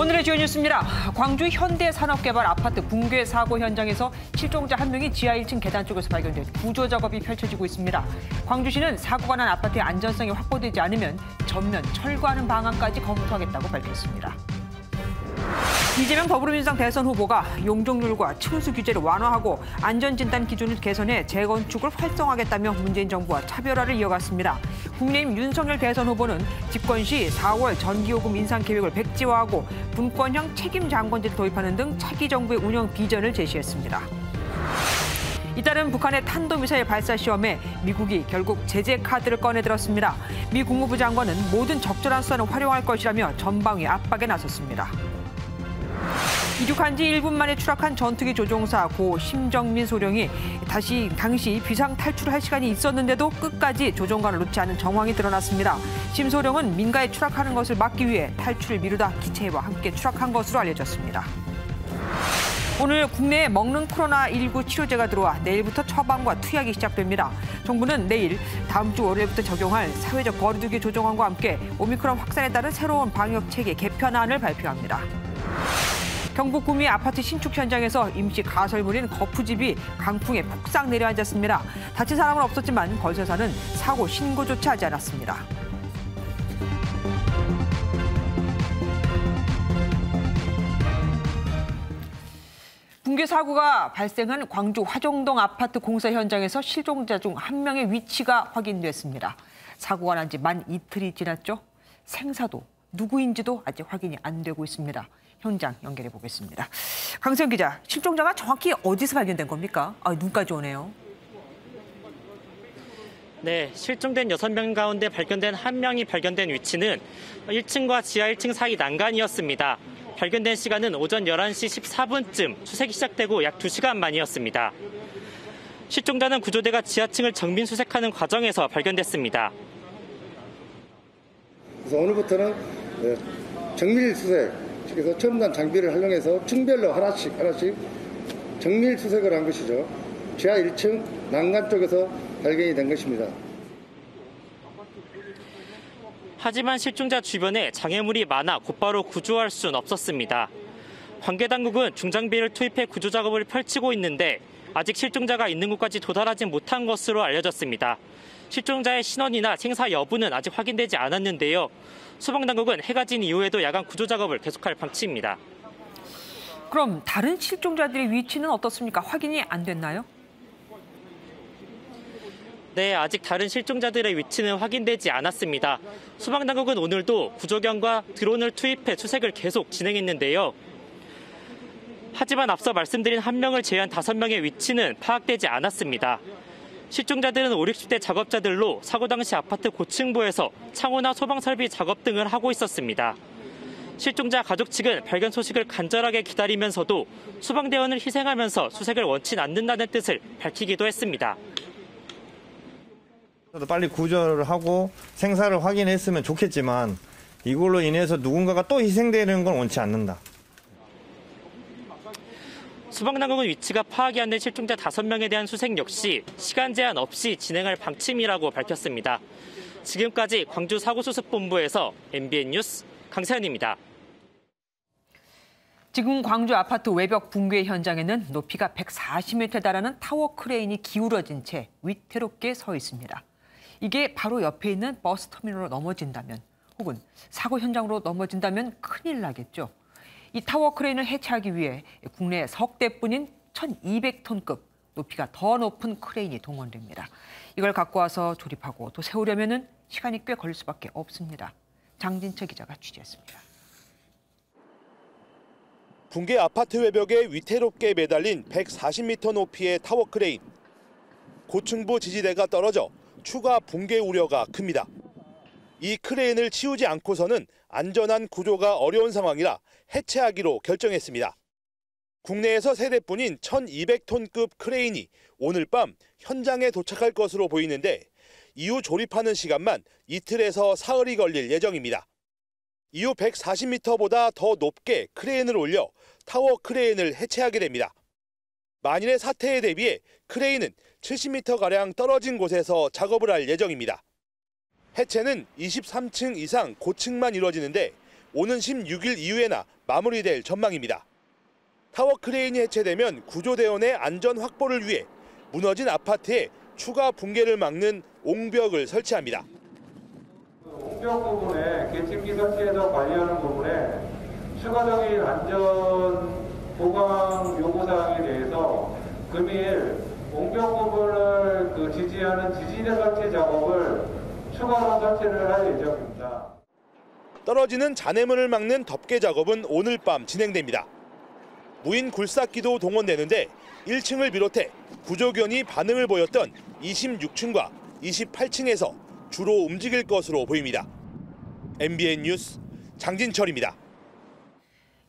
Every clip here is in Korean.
오늘의 주요 뉴스입니다. 광주 현대산업개발 아파트 붕괴 사고 현장에서 실종자 한 명이 지하 1층 계단 쪽에서 발견돼 구조 작업이 펼쳐지고 있습니다. 광주시는 사고가 난 아파트의 안전성이 확보되지 않으면 전면 철거하는 방안까지 검토하겠다고 밝혔습니다. 이재명 더불어민주당 대선 후보가 용적률과 층수 규제를 완화하고 안전진단 기준을 개선해 재건축을 활성화하겠다며 문재인 정부와 차별화를 이어갔습니다. 국민의힘 윤석열 대선 후보는 집권 시 4월 전기요금 인상 계획을 백지화하고 분권형 책임장관제를 도입하는 등 차기 정부의 운영 비전을 제시했습니다. 이따른 북한의 탄도미사일 발사 시험에 미국이 결국 제재 카드를 꺼내들었습니다. 미 국무부 장관은 모든 적절한 수단을 활용할 것이라며 전방위 압박에 나섰습니다. 이륙한 지 1분 만에 추락한 전투기 조종사 고 심정민 소령이 당시 비상 탈출을 할 시간이 있었는데도 끝까지 조종관을 놓지 않은 정황이 드러났습니다. 심 소령은 민가에 추락하는 것을 막기 위해 탈출을 미루다 기체와 함께 추락한 것으로 알려졌습니다. 오늘 국내에 먹는 코로나19 치료제가 들어와 내일부터 처방과 투약이 시작됩니다. 정부는 내일 다음 주 월요일부터 적용할 사회적 거리두기 조정안과 함께 오미크론 확산에 따른 새로운 방역체계 개편안을 발표합니다. 경북 구미 아파트 신축 현장에서 임시 가설물인 거푸집이 강풍에 폭삭 내려앉았습니다. 다친 사람은 없었지만 건설사는 사고 신고조차 하지 않았습니다. 붕괴 사고가 발생한 광주 화정동 아파트 공사 현장에서 실종자 중 한 명의 위치가 확인됐습니다. 사고가 난 지 만 이틀이 지났죠. 생사도 누구인지도 아직 확인이 안 되고 있습니다. 현장 연결해 보겠습니다. 강세영 기자, 실종자가 정확히 어디서 발견된 겁니까? 눈까지 오네요. 네, 실종된 6명 가운데 발견된 한 명이 발견된 위치는 1층과 지하 1층 사이 난간이었습니다. 발견된 시간은 오전 11시 14분쯤 수색이 시작되고 약 2시간 만이었습니다. 실종자는 구조대가 지하층을 정빈 수색하는 과정에서 발견됐습니다. 그래서 오늘부터는 정밀 수색, 그래서 첨단 장비를 활용해서 층별로 하나씩 정밀 수색을 한 것이죠. 지하 1층 난간 쪽에서 발견이 된 것입니다. 하지만 실종자 주변에 장애물이 많아 곧바로 구조할 수는 없었습니다. 관계당국은 중장비를 투입해 구조 작업을 펼치고 있는데 아직 실종자가 있는 곳까지 도달하지 못한 것으로 알려졌습니다. 실종자의 신원이나 생사 여부는 아직 확인되지 않았는데요. 소방당국은 해가 진 이후에도 야간 구조 작업을 계속할 방침입니다. 그럼 다른 실종자들의 위치는 어떻습니까? 확인이 안 됐나요? 네, 아직 다른 실종자들의 위치는 확인되지 않았습니다. 소방당국은 오늘도 구조견과 드론을 투입해 수색을 계속 진행했는데요. 하지만 앞서 말씀드린 한 명을 제외한 5명의 위치는 파악되지 않았습니다. 실종자들은 5, 60대 작업자들로 사고 당시 아파트 고층부에서 창호나 소방설비 작업 등을 하고 있었습니다. 실종자 가족 측은 발견 소식을 간절하게 기다리면서도 소방대원을 희생하면서 수색을 원치 않는다는 뜻을 밝히기도 했습니다. 빨리 구조를 하고 생사를 확인했으면 좋겠지만 이걸로 인해서 누군가가 또 희생되는 건 원치 않는다. 소방당국은 위치가 파악이 안 된 실종자 5명에 대한 수색 역시 시간 제한 없이 진행할 방침이라고 밝혔습니다. 지금까지 광주 사고수습본부에서 MBN 뉴스 강세현입니다. 지금 광주 아파트 외벽 붕괴 현장에는 높이가 140m에 달하는 타워 크레인이 기울어진 채 위태롭게 서 있습니다. 이게 바로 옆에 있는 버스터미널로 넘어진다면 혹은 사고 현장으로 넘어진다면 큰일 나겠죠. 이 타워 크레인을 해체하기 위해 국내 석대뿐인 1,200톤급 높이가 더 높은 크레인이 동원됩니다. 이걸 갖고 와서 조립하고 또 세우려면 시간이 꽤 걸릴 수밖에 없습니다. 장진철 기자가 취재했습니다. 붕괴 아파트 외벽에 위태롭게 매달린 140m 높이의 타워 크레인. 고층부 지지대가 떨어져 추가 붕괴 우려가 큽니다. 이 크레인을 치우지 않고서는 안전한 구조가 어려운 상황이라 해체하기로 결정했습니다. 국내에서 3대뿐인 1,200톤급 크레인이 오늘 밤 현장에 도착할 것으로 보이는데 이후 조립하는 시간만 이틀에서 사흘이 걸릴 예정입니다. 이후 140m보다 더 높게 크레인을 올려 타워 크레인을 해체하게 됩니다. 만일의 사태에 대비해 크레인은 70m가량 떨어진 곳에서 작업을 할 예정입니다. 해체는 23층 이상 고층만 이뤄지는데 오는 16일 이후에나 마무리될 전망입니다. 타워 크레인이 해체되면 구조대원의 안전 확보를 위해 무너진 아파트에 추가 붕괴를 막는 옹벽을 설치합니다. 옹벽 부분에 계층기 설치해서 관리하는 부분에 추가적인 안전 보강 요구사항에 대해서 금일 옹벽 부분을 지지하는 지지대 설치 작업을 추가로 설치를 할 예정입니다. 떨어지는 잔해물을 막는 덮개 작업은 오늘 밤 진행됩니다. 무인 굴삭기도 동원되는데 1층을 비롯해 구조견이 반응을 보였던 26층과 28층에서 주로 움직일 것으로 보입니다. MBN 뉴스 장진철입니다.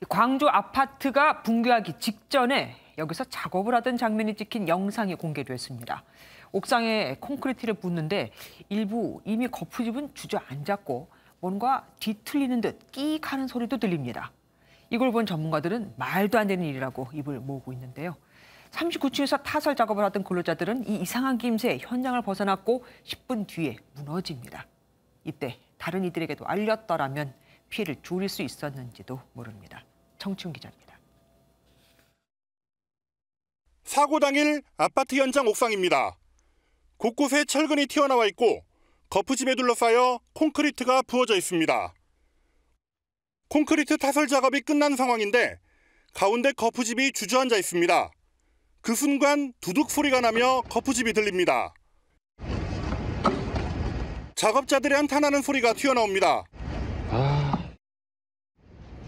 광주 아파트가 붕괴하기 직전에 여기서 작업을 하던 장면이 찍힌 영상이 공개됐습니다. 옥상에 콘크리트를 붓는데 일부 이미 거푸집은 주저앉았고 뭔가 뒤틀리는 듯 끼익 하는 소리도 들립니다. 이걸 본 전문가들은 말도 안 되는 일이라고 입을 모으고 있는데요. 39층에서 타설 작업을 하던 근로자들은 이 이상한 기임새에 현장을 벗어났고 10분 뒤에 무너집니다. 이때 다른 이들에게도 알렸더라면 피해를 줄일 수 있었는지도 모릅니다. 정춘 기자입니다. 사고 당일 아파트 현장 옥상입니다. 곳곳에 철근이 튀어나와 있고 거푸집에 둘러싸여 콘크리트가 부어져 있습니다. 콘크리트 타설 작업이 끝난 상황인데 가운데 거푸집이 주저앉아 있습니다. 그 순간 두둑 소리가 나며 거푸집이 들립니다. 작업자들의 한탄하는 소리가 튀어나옵니다.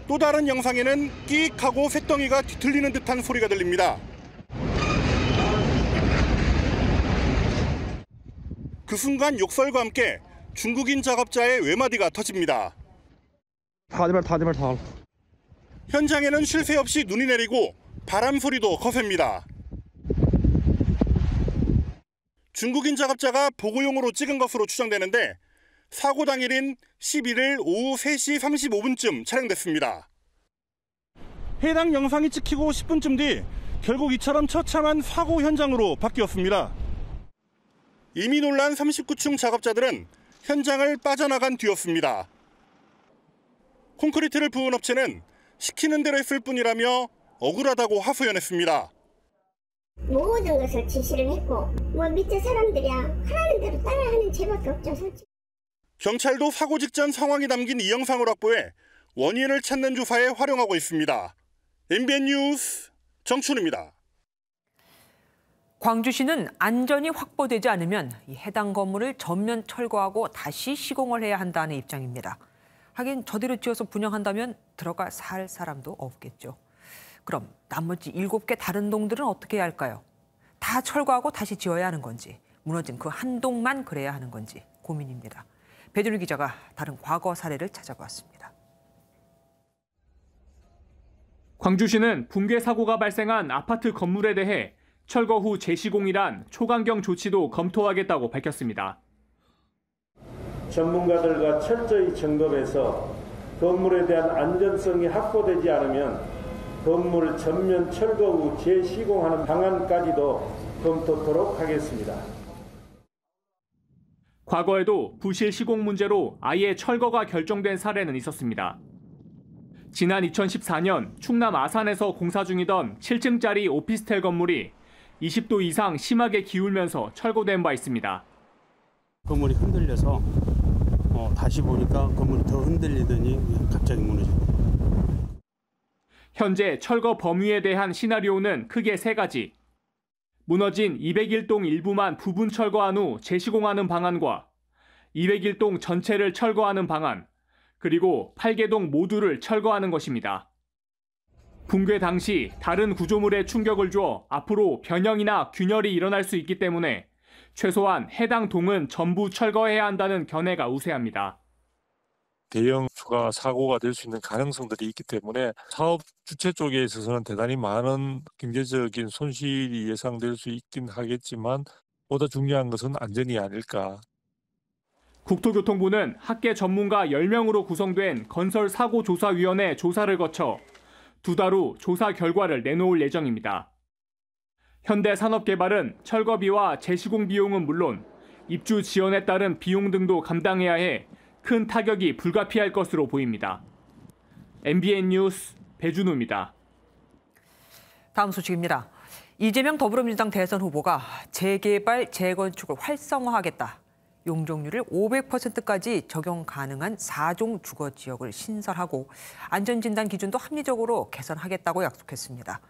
또 다른 영상에는 끼익하고 쇳덩이가 뒤틀리는 듯한 소리가 들립니다. 그 순간 욕설과 함께 중국인 작업자의 외마디가 터집니다. 현장에는 쉴 새 없이 눈이 내리고 바람 소리도 거셉니다. 중국인 작업자가 보고용으로 찍은 것으로 추정되는데 사고 당일인 11일 오후 3시 35분쯤 촬영됐습니다. 해당 영상이 찍히고 10분쯤 뒤 결국 이처럼 처참한 사고 현장으로 바뀌었습니다. 이미 놀란 39층 작업자들은 현장을 빠져나간 뒤였습니다. 콘크리트를 부은 업체는 시키는 대로 했을 뿐이라며 억울하다고 하소연했습니다. 모든 것을 지시를 했고 밑에 사람들이야 하라는 대로 따라하는 죄밖에 없죠. 솔직히. 경찰도 사고 직전 상황이 담긴 이 영상을 확보해 원인을 찾는 조사에 활용하고 있습니다. MBN 뉴스 정춘입니다. 광주시는 안전이 확보되지 않으면 이 해당 건물을 전면 철거하고 다시 시공을 해야 한다는 입장입니다. 하긴 저대로 지어서 분양한다면 들어가 살 사람도 없겠죠. 그럼 나머지 7개 다른 동들은 어떻게 해야 할까요? 다 철거하고 다시 지어야 하는 건지, 무너진 그 한 동만 그래야 하는 건지 고민입니다. 배준우 기자가 다른 과거 사례를 찾아봤습니다. 광주시는 붕괴 사고가 발생한 아파트 건물에 대해 철거 후 재시공이란 초강경 조치도 검토하겠다고 밝혔습니다. 전문가들과 철저히 점검해서 건물에 대한 안전성이 확보되지 않으면 건물 전면 철거 후 재시공하는 방안까지도 검토토록 하겠습니다. 과거에도 부실 시공 문제로 아예 철거가 결정된 사례는 있었습니다. 지난 2014년 충남 아산에서 공사 중이던 7층짜리 오피스텔 건물이 20도 이상 심하게 기울면서 철거된 바 있습니다. 건물이 흔들려서 다시 보니까 건물이 더 흔들리더니 갑자기 무너지고. 현재 철거 범위에 대한 시나리오는 크게 3가지. 무너진 201동 일부만 부분 철거한 후 재시공하는 방안과 201동 전체를 철거하는 방안, 그리고 8개 동 모두를 철거하는 것입니다. 붕괴 당시 다른 구조물에 충격을 줘 앞으로 변형이나 균열이 일어날 수 있기 때문에 최소한 해당 동은 전부 철거해야 한다는 견해가 우세합니다. 대형 추가 사고가 될 수 있는 가능성들이 있기 때문에 사업 주체 쪽에 있어서는 대단히 많은 경제적인 손실이 예상될 수 있긴 하겠지만 보다 중요한 것은 안전이 아닐까. 국토교통부는 학계 전문가 10명으로 구성된 건설사고조사위원회 조사를 거쳐 2달 후 조사 결과를 내놓을 예정입니다. 현대산업개발은 철거비와 재시공 비용은 물론 입주 지연에 따른 비용 등도 감당해야 해 큰 타격이 불가피할 것으로 보입니다. MBN 뉴스 배준우입니다. 다음 소식입니다. 이재명 더불어민주당 대선 후보가 재개발, 재건축을 활성화하겠다. 용적률을 500%까지 적용 가능한 4종 주거 지역을 신설하고 안전진단 기준도 합리적으로 개선하겠다고 약속했습니다.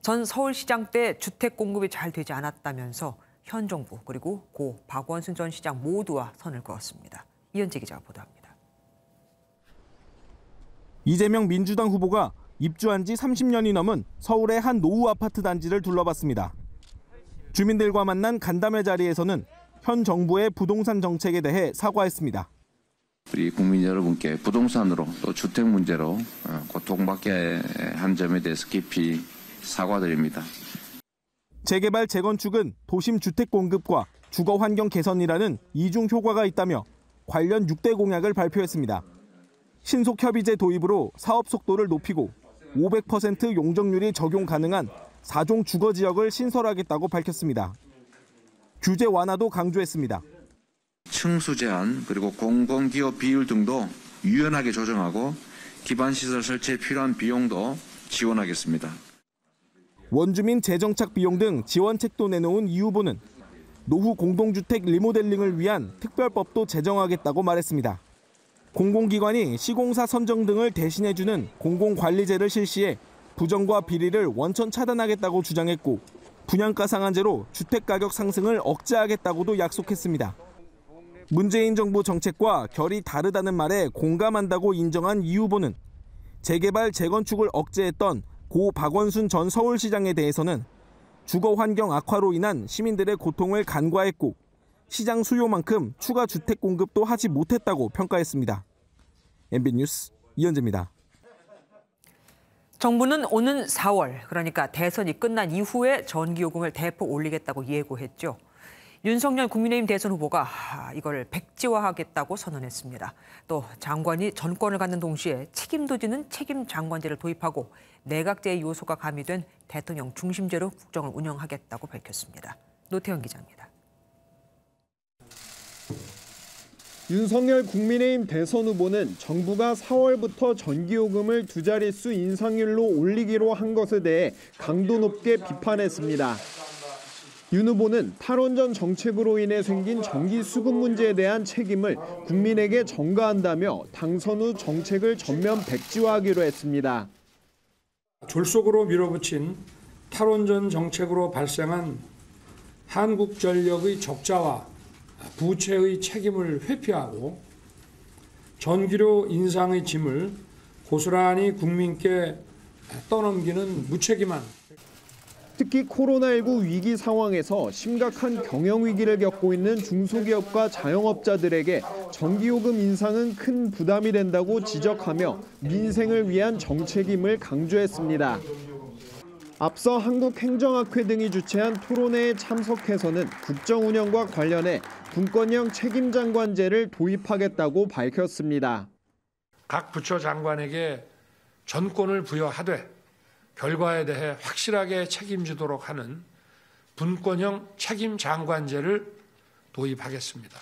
전 서울시장 때 주택 공급이 잘 되지 않았다면서 현 정부 그리고 고 박원순 전 시장 모두와 선을 그었습니다. 이현재 기자가 보도합니다. 이재명 민주당 후보가 입주한 지 30년이 넘은 서울의 한 노후 아파트 단지를 둘러봤습니다. 주민들과 만난 간담회 자리에서는 현 정부의 부동산 정책에 대해 사과했습니다. 우리 국민 여러분께 부동산으로 또 주택 문제로 고통받게 한 점에 대해서 깊이 사과드립니다. 재개발, 재건축은 도심 주택 공급과 주거 환경 개선이라는 이중 효과가 있다며 관련 6대 공약을 발표했습니다. 신속 협의제 도입으로 사업 속도를 높이고 500% 용적률이 적용 가능한 4종 주거 지역을 신설하겠다고 밝혔습니다. 규제 완화도 강조했습니다. 층수 제한 그리고 공공기업 비율 등도 유연하게 조정하고 기반시설 설치에 필요한 비용도 지원하겠습니다. 원주민 재정착 비용 등 지원책도 내놓은 이 후보는 노후 공동주택 리모델링을 위한 특별법도 제정하겠다고 말했습니다. 공공기관이 시공사 선정 등을 대신해주는 공공관리제를 실시해 부정과 비리를 원천 차단하겠다고 주장했고 분양가 상한제로 주택가격 상승을 억제하겠다고도 약속했습니다. 문재인 정부 정책과 결이 다르다는 말에 공감한다고 인정한 이 후보는 재개발, 재건축을 억제했던 고 박원순 전 서울시장에 대해서는 주거 환경 악화로 인한 시민들의 고통을 간과했고 시장 수요만큼 추가 주택 공급도 하지 못했다고 평가했습니다. MBN 뉴스 이현재입니다. 정부는 오는 4월, 그러니까 대선이 끝난 이후에 전기요금을 대폭 올리겠다고 예고했죠. 윤석열 국민의힘 대선 후보가 이걸 백지화하겠다고 선언했습니다. 또 장관이 전권을 갖는 동시에 책임도 지는 책임 장관제를 도입하고 내각제의 요소가 가미된 대통령 중심제로 국정을 운영하겠다고 밝혔습니다. 노태현 기자입니다. 윤석열 국민의힘 대선 후보는 정부가 4월부터 전기요금을 두 자릿수 인상률로 올리기로 한 것에 대해 강도 높게 비판했습니다. 윤 후보는 탈원전 정책으로 인해 생긴 전기 수급 문제에 대한 책임을 국민에게 전가한다며 당선 후 정책을 전면 백지화하기로 했습니다. 졸속으로 밀어붙인 탈원전 정책으로 발생한 한국전력의 적자와 부채의 책임을 회피하고 전기료 인상의 짐을 고스란히 국민께 떠넘기는 무책임한 특히 코로나19 위기 상황에서 심각한 경영 위기를 겪고 있는 중소기업과 자영업자들에게 전기요금 인상은 큰 부담이 된다고 지적하며 민생을 위한 정책임을 강조했습니다. 앞서 한국행정학회 등이 주최한 토론회에 참석해서는 국정 운영과 관련해 분권형 책임장관제를 도입하겠다고 밝혔습니다. 각 부처 장관에게 전권을 부여하되 결과에 대해 확실하게 책임지도록 하는 분권형 책임장관제를 도입하겠습니다.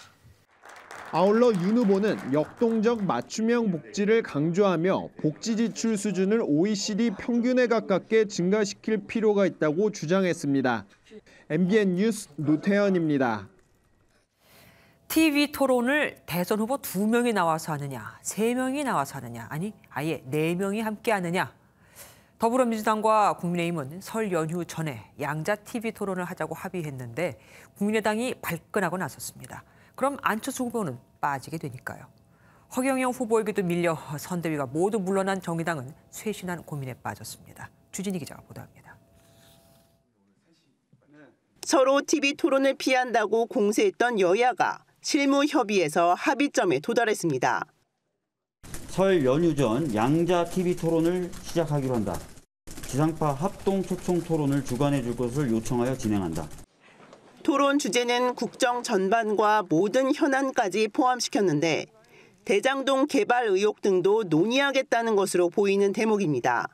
아울러 윤 후보는 역동적 맞춤형 복지를 강조하며 복지 지출 수준을 OECD 평균에 가깝게 증가시킬 필요가 있다고 주장했습니다. MBN 뉴스 노태현입니다. TV 토론을 대선 후보 2명이 나와서 하느냐, 3명이 나와서 하느냐, 아니 아예 4명이 함께 하느냐. 더불어민주당과 국민의힘은 설 연휴 전에 양자 TV 토론을 하자고 합의했는데 국민의당이 발끈하고 나섰습니다. 그럼 안철수 후보는 빠지게 되니까요. 허경영 후보에게도 밀려 선대위가 모두 물러난 정의당은 쇄신한 고민에 빠졌습니다. 주진희 기자가 보도합니다. 서로 TV 토론을 피한다고 공세했던 여야가 실무 협의에서 합의점에 도달했습니다. 설 연휴 전 양자 TV 토론을 시작하기로 한다. 지상파 합동 초청 토론을 주관해 줄 것을 요청하여 진행한다. 토론 주제는 국정 전반과 모든 현안까지 포함시켰는데 대장동 개발 의혹 등도 논의하겠다는 것으로 보이는 대목입니다.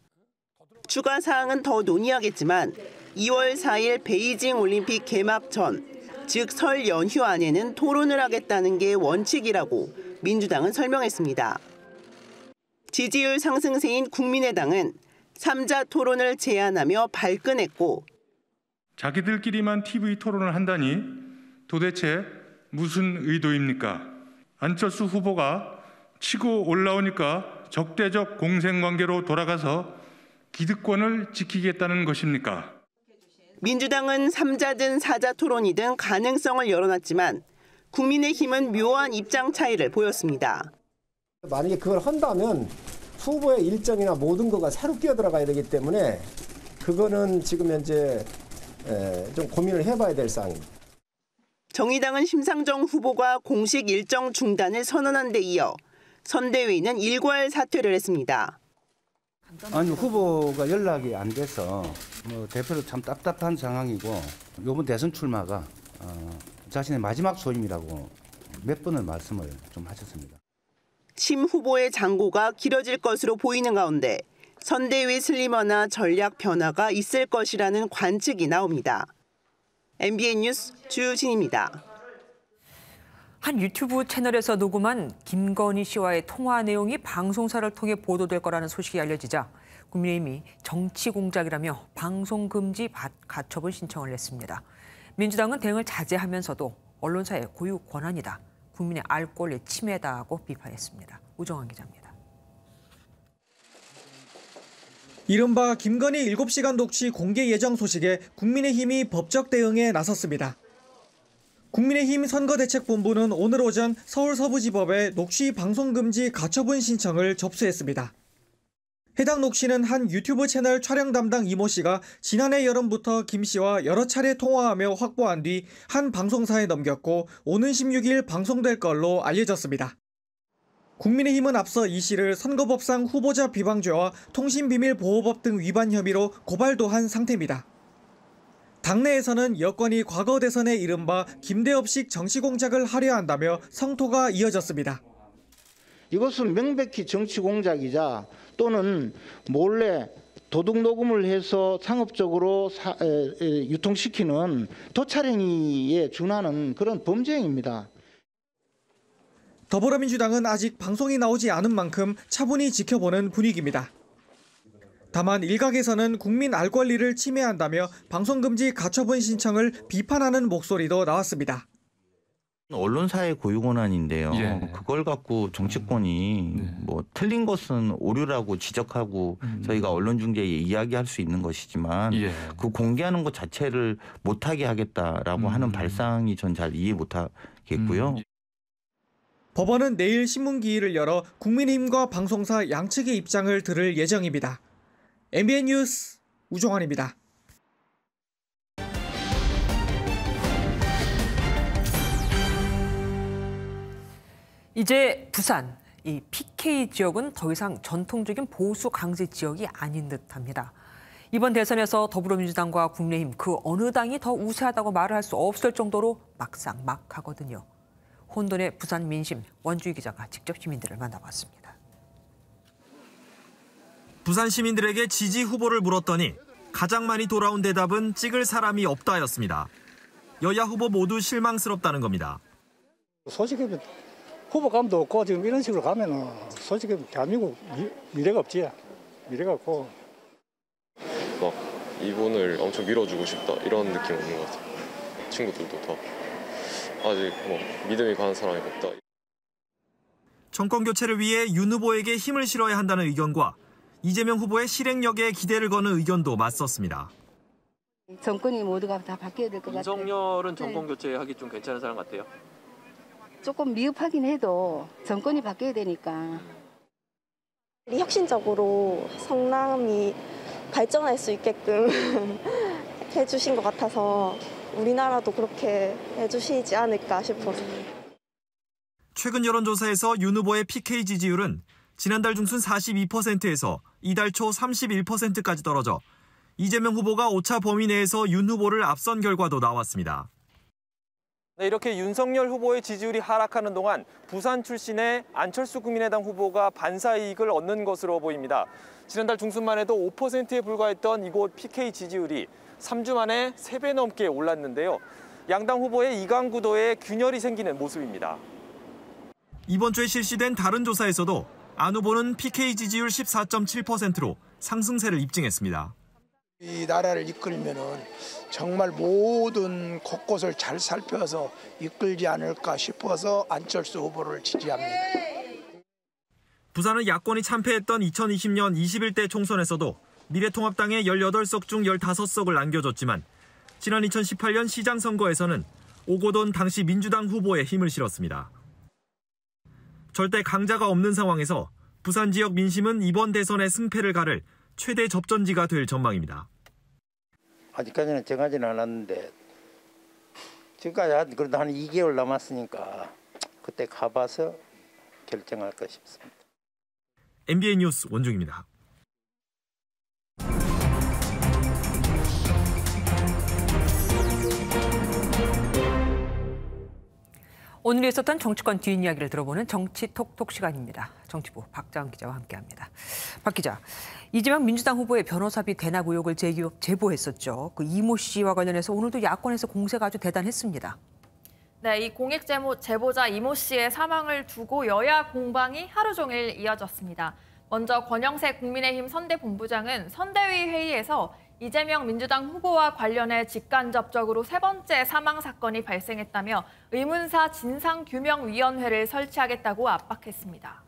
추가 사항은 더 논의하겠지만 2월 4일 베이징 올림픽 개막 전, 즉 설 연휴 안에는 토론을 하겠다는 게 원칙이라고 민주당은 설명했습니다. 지지율 상승세인 국민의당은 3자 토론을 제안하며 발끈했고 자기들끼리만 TV 토론을 한다니 도대체 무슨 의도입니까? 안철수 후보가 치고 올라오니까 적대적 공생관계로 돌아가서 기득권을 지키겠다는 것입니까? 민주당은 3자든 4자 토론이든 가능성을 열어놨지만 국민의힘은 묘한 입장 차이를 보였습니다. 만약에 그걸 한다면 후보의 일정이나 모든 거가 새로 끼어들어가야 되기 때문에 그거는 지금 현재 좀 고민을 해봐야 될 사항입니다. 정의당은 심상정 후보가 공식 일정 중단을 선언한 데 이어 선대위는 일괄 사퇴를 했습니다. 아니 후보가 연락이 안 돼서 대표도 참 답답한 상황이고 이번 대선 출마가 자신의 마지막 소임이라고 몇 번을 말씀을 좀 하셨습니다. 심 후보의 장고가 길어질 것으로 보이는 가운데 선대위 슬림화나 전략 변화가 있을 것이라는 관측이 나옵니다. MBN 뉴스 주진입니다. 한 유튜브 채널에서 녹음한 김건희 씨와의 통화 내용이 방송사를 통해 보도될 거라는 소식이 알려지자 국민의힘이 정치 공작이라며 방송 금지 가처분 신청을 냈습니다. 민주당은 대응을 자제하면서도 언론사의 고유 권한이다, 국민의 알 권리 침해다고 비판했습니다. 우정환 기자입니다. 이른바 김건희 7시간 녹취 공개 예정 소식에 국민의힘이 법적 대응에 나섰습니다. 국민의힘 선거대책본부는 오늘 오전 서울서부지법에 녹취 방송금지 가처분 신청을 접수했습니다. 해당 녹취는 한 유튜브 채널 촬영 담당 이모 씨가 지난해 여름부터 김 씨와 여러 차례 통화하며 확보한 뒤 한 방송사에 넘겼고 오는 16일 방송될 걸로 알려졌습니다. 국민의힘은 앞서 이 씨를 선거법상 후보자 비방죄와 통신비밀보호법 등 위반 혐의로 고발도 한 상태입니다. 당내에서는 여권이 과거 대선에 이른바 김대엽식 정치공작을 하려 한다며 성토가 이어졌습니다. 이것은 명백히 정치공작이자 또는 몰래 도둑 녹음을 해서 상업적으로 유통시키는 도촬행위에 준하는 그런 범죄 행위입니다. 더불어민주당은 아직 방송이 나오지 않은 만큼 차분히 지켜보는 분위기입니다. 다만 일각에서는 국민 알 권리를 침해한다며 방송금지 가처분 신청을 비판하는 목소리도 나왔습니다. 언론사의 고유 권한인데요. 예. 그걸 갖고 정치권이 뭐 틀린 것은 오류라고 지적하고 저희가 언론중재에 이야기할 수 있는 것이지만 그 공개하는 것 자체를 못하게 하겠다라고 하는 발상이 전 잘 이해 못하겠고요. 법원은 내일 신문기일을 열어 국민의힘과 방송사 양측의 입장을 들을 예정입니다. MBN 뉴스 우종환입니다. 이제 부산, 이 PK 지역은 더 이상 전통적인 보수 강세 지역이 아닌 듯합니다. 이번 대선에서 더불어민주당과 국민의힘 그 어느 당이 더 우세하다고 말을 할 수 없을 정도로 막상막하거든요. 혼돈의 부산 민심, 원주희 기자가 직접 시민들을 만나봤습니다. 부산 시민들에게 지지 후보를 물었더니 가장 많이 돌아온 대답은 찍을 사람이 없다였습니다. 여야 후보 모두 실망스럽다는 겁니다. 솔직히 후보감도 없고 지금 이런 식으로 가면은 솔직히 대한민국 미래가 없지. 미래가 없고. 막 이분을 엄청 밀어주고 싶다 이런 느낌 없는 것 같아요. 친구들도 더 아직 뭐 믿음이 가는 사람이 없다. 정권 교체를 위해 윤 후보에게 힘을 실어야 한다는 의견과 이재명 후보의 실행력에 기대를 거는 의견도 맞섰습니다. 정권이 모두가 다 바뀌어야 될 것 같아요. 윤석열은 정권 교체하기 좀 괜찮은 사람 같아요? 조금 미흡하긴 해도 정권이 바뀌어야 되니까. 혁신적으로 성남이 발전할 수 있게끔 해주신 것 같아서 우리나라도 그렇게 해주시지 않을까 싶어서. 최근 여론조사에서 윤 후보의 PK 지지율은 지난달 중순 42%에서 이달 초 31%까지 떨어져 이재명 후보가 오차 범위 내에서 윤 후보를 앞선 결과도 나왔습니다. 네, 이렇게 윤석열 후보의 지지율이 하락하는 동안 부산 출신의 안철수 국민의당 후보가 반사 이익을 얻는 것으로 보입니다. 지난달 중순만 해도 5%에 불과했던 이곳 PK 지지율이 3주 만에 3배 넘게 올랐는데요. 양당 후보의 이강 구도에 균열이 생기는 모습입니다. 이번 주에 실시된 다른 조사에서도 안 후보는 PK 지지율 14.7%로 상승세를 입증했습니다. 이 나라를 이끌면은 정말 모든 곳곳을 잘 살펴서 이끌지 않을까 싶어서 안철수 후보를 지지합니다. 부산은 야권이 참패했던 2020년 21대 총선에서도 미래통합당에 18석 중 15석을 남겨줬지만 지난 2018년 시장 선거에서는 오고돈 당시 민주당 후보에 힘을 실었습니다. 절대 강자가 없는 상황에서 부산 지역 민심은 이번 대선의 승패를 가를 최대 접전지가 될 전망입니다. 아직까지는 정하지는 않았는데 지금까지 그래도 한 2개월 남았으니까 그때 가봐서 결정할까 싶습니다. MBN 뉴스 원중입니다. 오늘 있었던 정치권 뒷이야기를 들어보는 정치톡톡 시간입니다. 정치부 박자은 기자와 함께합니다. 박 기자, 이재명 민주당 후보의 변호사비 대납 의혹을 제보했었죠. 그 이모 씨와 관련해서 오늘도 야권에서 공세가 아주 대단했습니다. 네, 이 공익 제보자 이모 씨의 사망을 두고 여야 공방이 하루 종일 이어졌습니다. 먼저 권영세 국민의힘 선대본부장은 선대위 회의에서 이재명 민주당 후보와 관련해 직간접적으로 3번째 사망 사건이 발생했다며 의문사 진상규명위원회를 설치하겠다고 압박했습니다.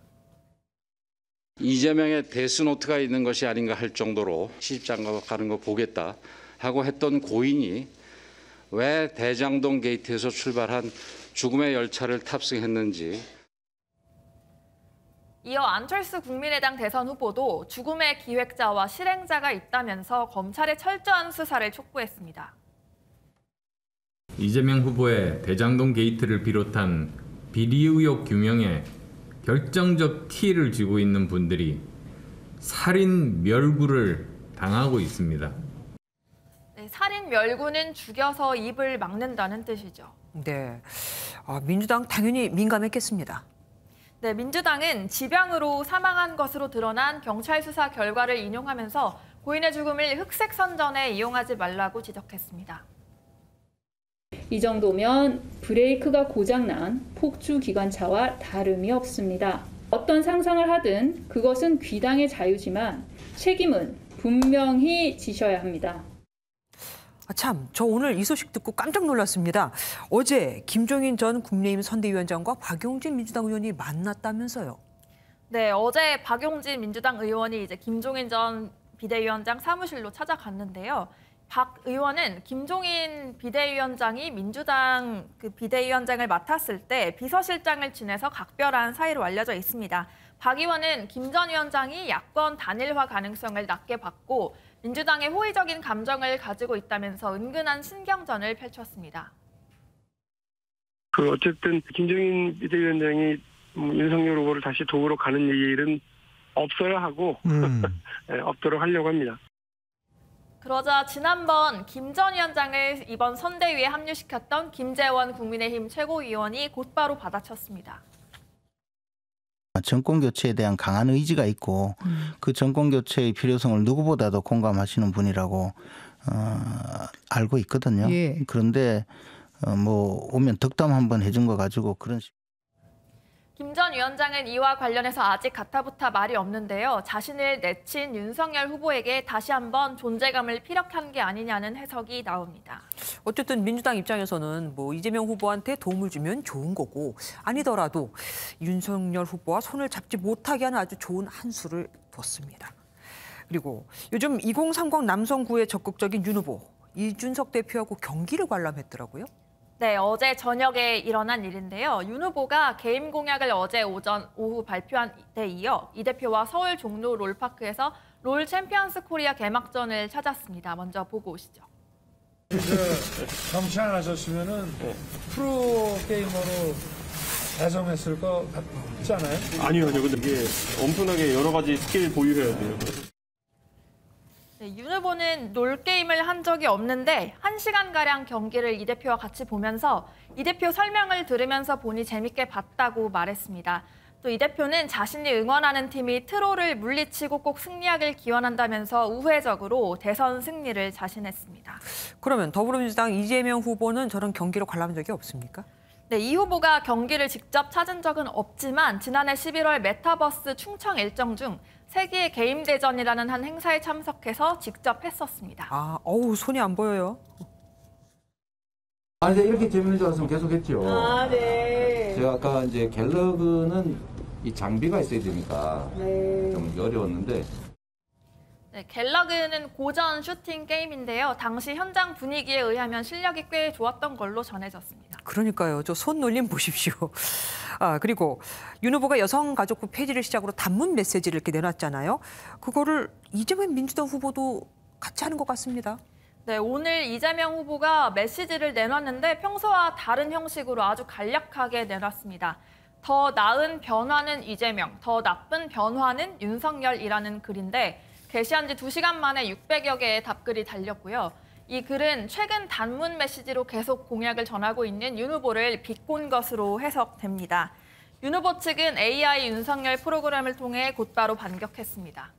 이재명의 데스노트가 있는 것이 아닌가 할 정도로 시집장가 가는 거 보겠다 하고 했던 고인이 왜 대장동 게이트에서 출발한 죽음의 열차를 탑승했는지. 이어 안철수 국민의당 대선 후보도 죽음의 기획자와 실행자가 있다면서 검찰의 철저한 수사를 촉구했습니다. 이재명 후보의 대장동 게이트를 비롯한 비리 의혹 규명에 결정적 키를 쥐고 있는 분들이 살인 멸구를 당하고 있습니다. 네, 살인 멸구는 죽여서 입을 막는다는 뜻이죠. 네, 민주당 당연히 민감했겠습니다. 네, 민주당은 집양으로 사망한 것으로 드러난 경찰 수사 결과를 인용하면서 고인의 죽음을 흑색 선전에 이용하지 말라고 지적했습니다. 이 정도면 브레이크가 고장난 폭주 기관차와 다름이 없습니다. 어떤 상상을 하든 그것은 귀당의 자유지만 책임은 분명히 지셔야 합니다. 참, 저 오늘 이 소식 듣고 깜짝 놀랐습니다. 어제 김종인 전 국민의힘 선대위원장과 박용진 민주당 의원이 만났다면서요? 네, 어제 박용진 민주당 의원이 이제 김종인 전 비대위원장 사무실로 찾아갔는데요. 박 의원은 김종인 비대위원장이 민주당 비대위원장을 맡았을 때 비서실장을 지내서 각별한 사이로 알려져 있습니다. 박 의원은 김 전 위원장이 야권 단일화 가능성을 낮게 봤고 민주당의 호의적인 감정을 가지고 있다면서 은근한 신경전을 펼쳤습니다. 어쨌든 김종인 비대위원장이 윤석열 후보를 다시 도우러 가는 일은 없어야 하고 네, 없도록 하려고 합니다. 그러자 지난번 김 전 위원장을 이번 선대위에 합류시켰던 김재원 국민의힘 최고위원이 곧바로 받아쳤습니다. 정권 교체에 대한 강한 의지가 있고 그 정권 교체의 필요성을 누구보다도 공감하시는 분이라고 알고 있거든요. 예. 그런데 뭐 오면 덕담 한번 해준 거 가지고 그런 식. 김 전 위원장은 이와 관련해서 아직 가타부타 말이 없는데요. 자신을 내친 윤석열 후보에게 다시 한번 존재감을 피력한 게 아니냐는 해석이 나옵니다. 어쨌든 민주당 입장에서는 뭐 이재명 후보한테 도움을 주면 좋은 거고 아니더라도 윤석열 후보와 손을 잡지 못하게 하는 아주 좋은 한 수를 뒀습니다. 그리고 요즘 2030 남성구에 적극적인 윤 후보, 이준석 대표하고 경기를 관람했더라고요. 네, 어제 저녁에 일어난 일인데요. 윤 후보가 개임 공약을 어제 오후 발표한 데 이어 이 대표와 서울 종로 롤파크에서 롤 챔피언스 코리아 개막전을 찾았습니다. 먼저 보고 오시죠. 정치 안 하셨으면은 프로 게이머로 대성했을 것 같지 않아요? 아니요. 근데 이게 엄청나게 여러 가지 스킬 보유해야 돼요. 네, 윤 후보는 롤게임을 한 적이 없는데 1시간가량 경기를 이 대표와 같이 보면서 이 대표 설명을 들으면서 보니 재밌게 봤다고 말했습니다. 또 이 대표는 자신이 응원하는 팀이 트롤을 물리치고 꼭 승리하길 기원한다면서 우회적으로 대선 승리를 자신했습니다. 그러면 더불어민주당 이재명 후보는 저런 경기로 관람한 적이 없습니까? 네, 이 후보가 경기를 직접 찾은 적은 없지만 지난해 11월 메타버스 충청 일정 중 세계 게임 대전이라는 한 행사에 참석해서 직접 했었습니다. 손이 안 보여요. 이제 이렇게 재밌는 줄 알았으면 계속 했죠. 네. 제가 아까 이제 갤러그는 이 장비가 있어야 되니까 좀 어려웠는데. 네, 갤러그는 고전 슈팅 게임인데요. 당시 현장 분위기에 의하면 실력이 꽤 좋았던 걸로 전해졌습니다. 그러니까요. 저 손놀림 보십시오. 그리고 윤 후보가 여성가족부 폐지를 시작으로 단문 메시지를 이렇게 내놨잖아요. 그거를 이재명 민주당 후보도 같이 하는 것 같습니다. 네, 오늘 이재명 후보가 메시지를 내놨는데 평소와 다른 형식으로 아주 간략하게 내놨습니다. 더 나은 변화는 이재명, 더 나쁜 변화는 윤석열이라는 글인데 게시한 지 2시간 만에 600여 개의 답글이 달렸고요. 이 글은 최근 단문 메시지로 계속 공약을 전하고 있는 윤 후보를 비꼰 것으로 해석됩니다. 윤 후보 측은 AI 윤석열 프로그램을 통해 곧바로 반격했습니다.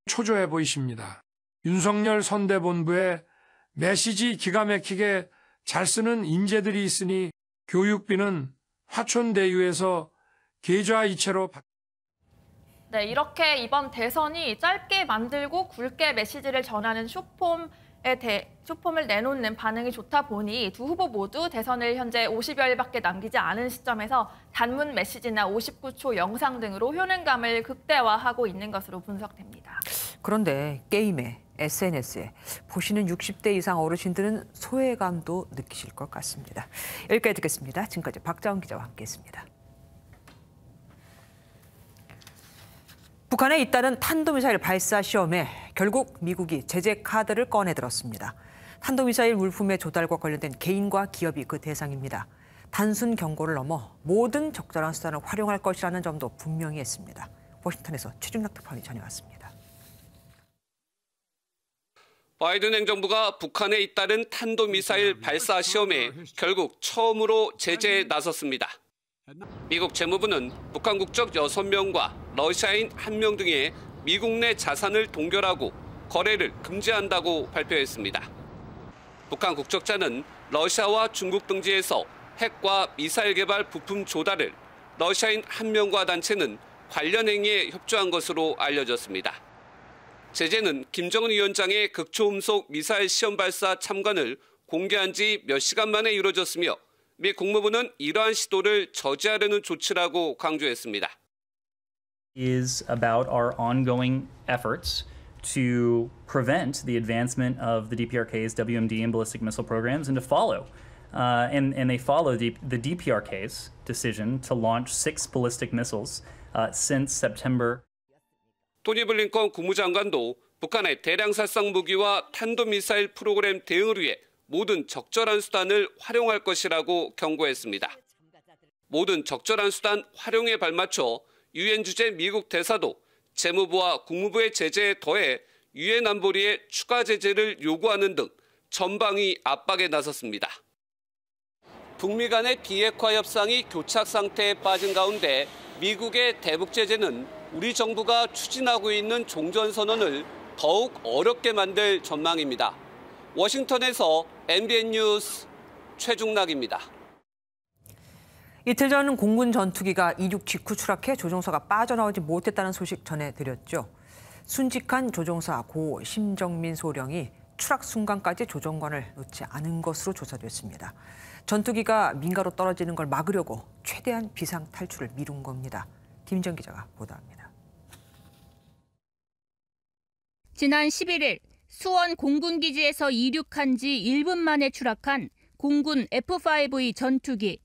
초조해 보이십니다. 윤석열 선대본부에 메시지 기가 막히게 잘 쓰는 인재들이 있으니 교육비는 화촌대유에서 계좌이체로 네, 이렇게 이번 대선이 짧게 만들고 굵게 메시지를 전하는 쇼폼을 내놓는 반응이 좋다 보니 두 후보 모두 대선을 현재 50여일밖에 남기지 않은 시점에서 단문 메시지나 59초 영상 등으로 효능감을 극대화하고 있는 것으로 분석됩니다. 그런데 게임에, SNS에 보시는 60대 이상 어르신들은 소외감도 느끼실 것 같습니다. 여기까지 듣겠습니다. 지금까지 박자원 기자와 함께했습니다. 북한에 잇따른 탄도미사일 발사 시험에 결국 미국이 제재 카드를 꺼내들었습니다. 탄도미사일 물품의 조달과 관련된 개인과 기업이 그 대상입니다. 단순 경고를 넘어 모든 적절한 수단을 활용할 것이라는 점도 분명히 했습니다. 워싱턴에서 최중락 특파원이 전해왔습니다. 바이든 행정부가 북한에 잇따른 탄도미사일 발사 시험에 결국 처음으로 제재에 나섰습니다. 미국 재무부는 북한 국적 6명과 러시아인 1명 등의 미국 내 자산을 동결하고 거래를 금지한다고 발표했습니다. 북한 국적자는 러시아와 중국 등지에서 핵과 미사일 개발 부품 조달을, 러시아인 1명과 단체는 관련 행위에 협조한 것으로 알려졌습니다. 제재는 김정은 위원장의 극초음속 미사일 시험 발사 참관을 공개한 지 몇 시간 만에 이루어졌으며 미 국무부는 이러한 시도를 저지하려는 조치라고 강조했습니다. is about our ongoing efforts to prevent the advancement of the DPRK's WMD and ballistic missile programs and to follow. And they follow the DPRK's decision to launch 6 ballistic missiles since September. 토니 블링컨 국무장관도 북한의 대량 살상 무기와 탄도미사일 프로그램 대응을 위해 모든 적절한 수단을 활용할 것이라고 경고했습니다. 모든 적절한 수단 활용에 발맞춰 유엔 주재 미국 대사도 재무부와 국무부의 제재에 더해 유엔 안보리의 추가 제재를 요구하는 등 전방위 압박에 나섰습니다. 북미 간의 비핵화 협상이 교착 상태에 빠진 가운데 미국의 대북 제재는 우리 정부가 추진하고 있는 종전선언을 더욱 어렵게 만들 전망입니다. 워싱턴에서 MBN 뉴스 최중락입니다. 이틀 전 공군 전투기가 이륙 직후 추락해 조종사가 빠져나오지 못했다는 소식 전해드렸죠. 순직한 조종사 고 심정민 소령이 추락 순간까지 조종관을 놓지 않은 것으로 조사됐습니다. 전투기가 민가로 떨어지는 걸 막으려고 최대한 비상 탈출을 미룬 겁니다. 김정 기자가 보도합니다. 지난 11일 수원 공군기지에서 이륙한 지 1분 만에 추락한 공군 F-5E 전투기.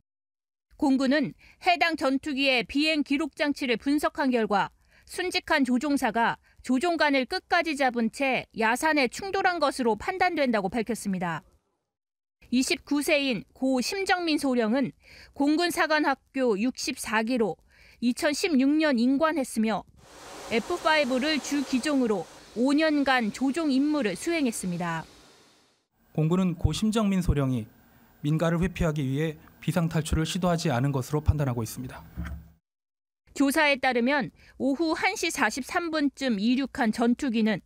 공군은 해당 전투기의 비행 기록 장치를 분석한 결과 순직한 조종사가 조종관을 끝까지 잡은 채 야산에 충돌한 것으로 판단된다고 밝혔습니다. 29세인 고 심정민 소령은 공군사관학교 64기로 2016년 임관했으며 F-5를 주 기종으로 5년간 조종 임무를 수행했습니다. 공군은 고 심정민 소령이 민가를 회피하기 위해 비상탈출을 시도하지 않은 것으로 판단하고 있습니다. 조사에 따르면 오후 1시 43분쯤 이륙한 전투기는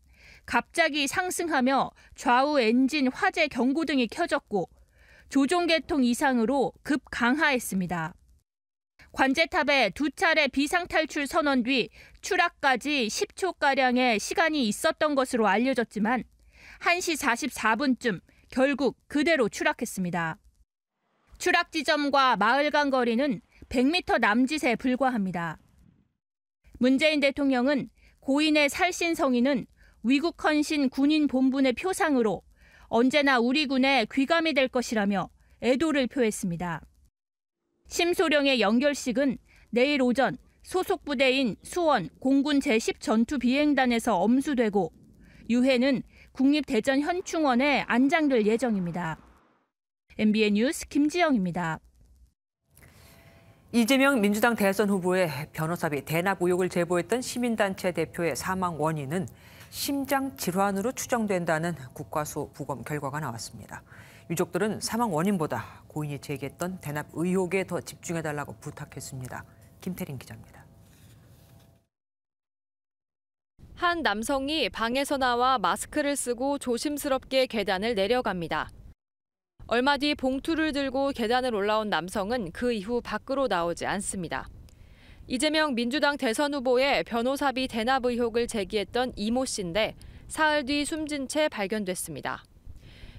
갑자기 상승하며 좌우 엔진 화재 경고등이 켜졌고 조종계통 이상으로 급 강하했습니다. 관제탑에 2차례 비상탈출 선언 뒤 추락까지 10초가량의 시간이 있었던 것으로 알려졌지만 1시 44분쯤 결국 그대로 추락했습니다. 추락 지점과 마을 간 거리는 100m 남짓에 불과합니다. 문재인 대통령은 고인의 살신 성인은 위국 헌신 군인 본분의 표상으로 언제나 우리 군에 귀감이 될 것이라며 애도를 표했습니다. 심소령의 연결식은 내일 오전 소속 부대인 수원 공군 제10 전투 비행단에서 엄수되고 유해는 국립대전현충원에 안장될 예정입니다. MBN 뉴스 김지영입니다. 이재명 민주당 대선 후보의 변호사비 대납 의혹을 제보했던 시민단체 대표의 사망 원인은 심장 질환으로 추정된다는 국과수 부검 결과가 나왔습니다. 유족들은 사망 원인보다 고인이 제기했던 대납 의혹에 더 집중해달라고 부탁했습니다. 김태린 기자입니다. 한 남성이 방에서 나와 마스크를 쓰고 조심스럽게 계단을 내려갑니다. 얼마 뒤 봉투를 들고 계단을 올라온 남성은 그 이후 밖으로 나오지 않습니다. 이재명 민주당 대선 후보의 변호사비 대납 의혹을 제기했던 이모 씨인데 사흘 뒤 숨진 채 발견됐습니다.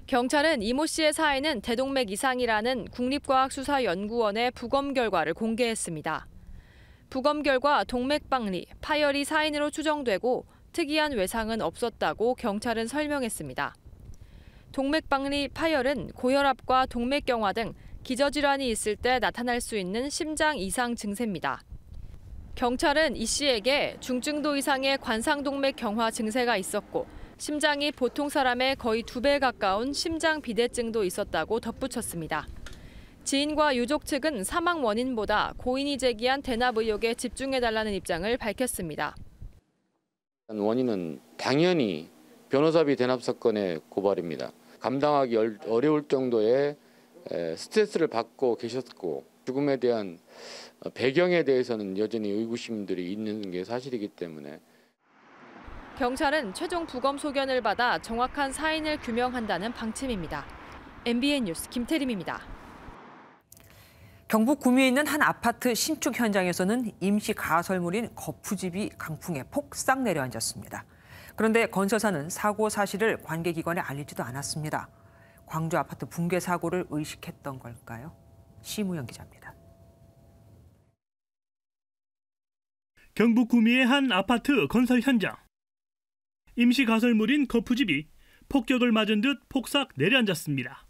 경찰은 이모 씨의 사인은 대동맥 이상이라는 국립과학수사연구원의 부검 결과를 공개했습니다. 부검 결과 동맥박리, 파열이 사인으로 추정되고 특이한 외상은 없었다고 경찰은 설명했습니다. 동맥박리, 파열은 고혈압과 동맥경화 등 기저질환이 있을 때 나타날 수 있는 심장 이상 증세입니다. 경찰은 이 씨에게 중증도 이상의 관상동맥 경화 증세가 있었고 심장이 보통 사람의 거의 2배 가까운 심장 비대증도 있었다고 덧붙였습니다. 지인과 유족 측은 사망 원인보다 고인이 제기한 대납 의혹에 집중해달라는 입장을 밝혔습니다. 원인은 당연히 변호사비 대납 사건의 고발입니다. 감당하기 어려울 정도의 스트레스를 받고 계셨고 죽음에 대한 배경에 대해서는 여전히 의구심들이 있는 게 사실이기 때문에 경찰은 최종 부검 소견을 받아 정확한 사인을 규명한다는 방침입니다. MBN 뉴스 김태림입니다. 경북 구미에 있는 한 아파트 신축 현장에서는 임시 가설물인 거푸집이 강풍에 폭삭 내려앉았습니다. 그런데 건설사는 사고 사실을 관계기관에 알리지도 않았습니다. 광주 아파트 붕괴 사고를 의식했던 걸까요? 심우영 기자입니다. 경북 구미의 한 아파트 건설 현장. 임시 가설물인 거푸집이 폭격을 맞은 듯 폭삭 내려앉았습니다.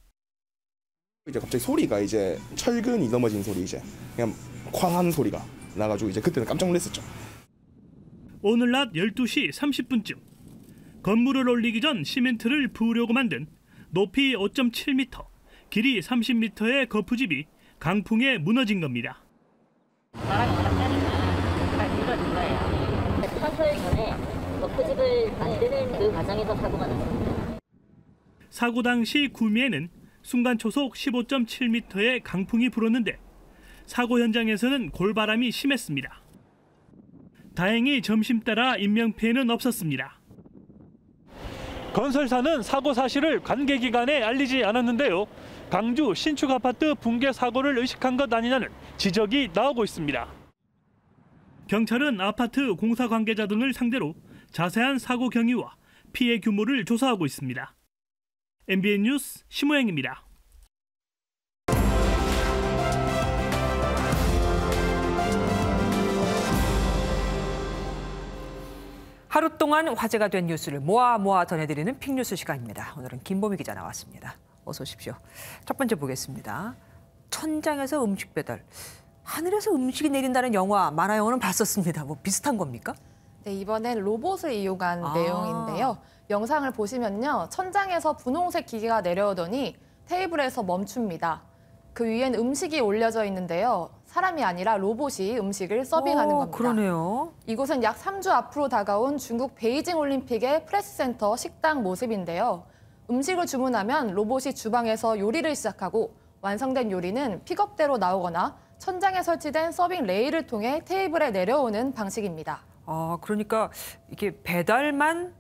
이제 갑자기 소리가 이제 철근이 넘어진 소리 이제 그냥 쾅한 소리가 나가지고 이제 그때는 깜짝 놀랐었죠. 오늘 낮 12시 30분쯤 건물을 올리기 전 시멘트를 부으려고 만든 높이 5.7m, 길이 30m의 거푸집이 강풍에 무너진 겁니다. 바람이 바람나니까 잘 밀어진 거예요. 사설 전에 거푸집을 만드는 그 과정에서 사고가 났습니다. 사고 당시 구미에는 순간 초속 15.7m의 강풍이 불었는데 사고 현장에서는 골바람이 심했습니다. 다행히 점심 따라 인명피해는 없었습니다. 건설사는 사고 사실을 관계기관에 알리지 않았는데요. 광주 신축 아파트 붕괴 사고를 의식한 것 아니냐는 지적이 나오고 있습니다. 경찰은 아파트 공사 관계자 등을 상대로 자세한 사고 경위와 피해 규모를 조사하고 있습니다. MBN 뉴스 심우영입니다. 하루 동안 화제가 된 뉴스를 모아 전해드리는 픽뉴스 시간입니다. 오늘은 김보미 기자 나왔습니다. 어서 오십시오. 첫 번째 보겠습니다. 천장에서 음식 배달. 하늘에서 음식이 내린다는 영화, 만화 영화는 봤었습니다. 뭐 비슷한 겁니까? 네, 이번엔 로봇을 이용한 내용인데요. 영상을 보시면요. 천장에서 분홍색 기계가 내려오더니 테이블에서 멈춥니다. 그 위엔 음식이 올려져 있는데요. 사람이 아니라 로봇이 음식을 서빙하는 겁니다. 그러네요. 이곳은 약 3주 앞으로 다가온 중국 베이징 올림픽의 프레스센터 식당 모습인데요. 음식을 주문하면 로봇이 주방에서 요리를 시작하고 완성된 요리는 픽업대로 나오거나 천장에 설치된 서빙 레일을 통해 테이블에 내려오는 방식입니다. 그러니까 이게 배달만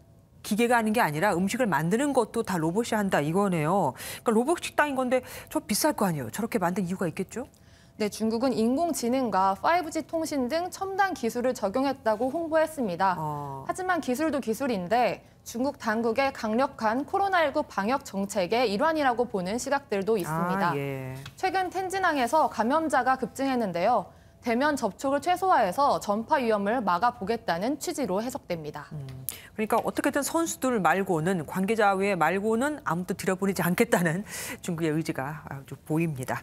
기계가 하는 게 아니라 음식을 만드는 것도 다 로봇이 한다 이거네요. 그러니까 로봇 식당인 건데 저 비쌀 거 아니에요. 저렇게 만든 이유가 있겠죠? 네, 중국은 인공지능과 5G 통신 등 첨단 기술을 적용했다고 홍보했습니다. 하지만 기술도 기술인데 중국 당국의 강력한 코로나19 방역 정책의 일환이라고 보는 시각들도 있습니다. 예. 최근 텐진항에서 감염자가 급증했는데요. 대면 접촉을 최소화해서 전파 위험을 막아보겠다는 취지로 해석됩니다. 그러니까 어떻게든 선수들 말고는 관계자 외 말고는 아무도 들여보내지 않겠다는 중국의 의지가 아주 보입니다.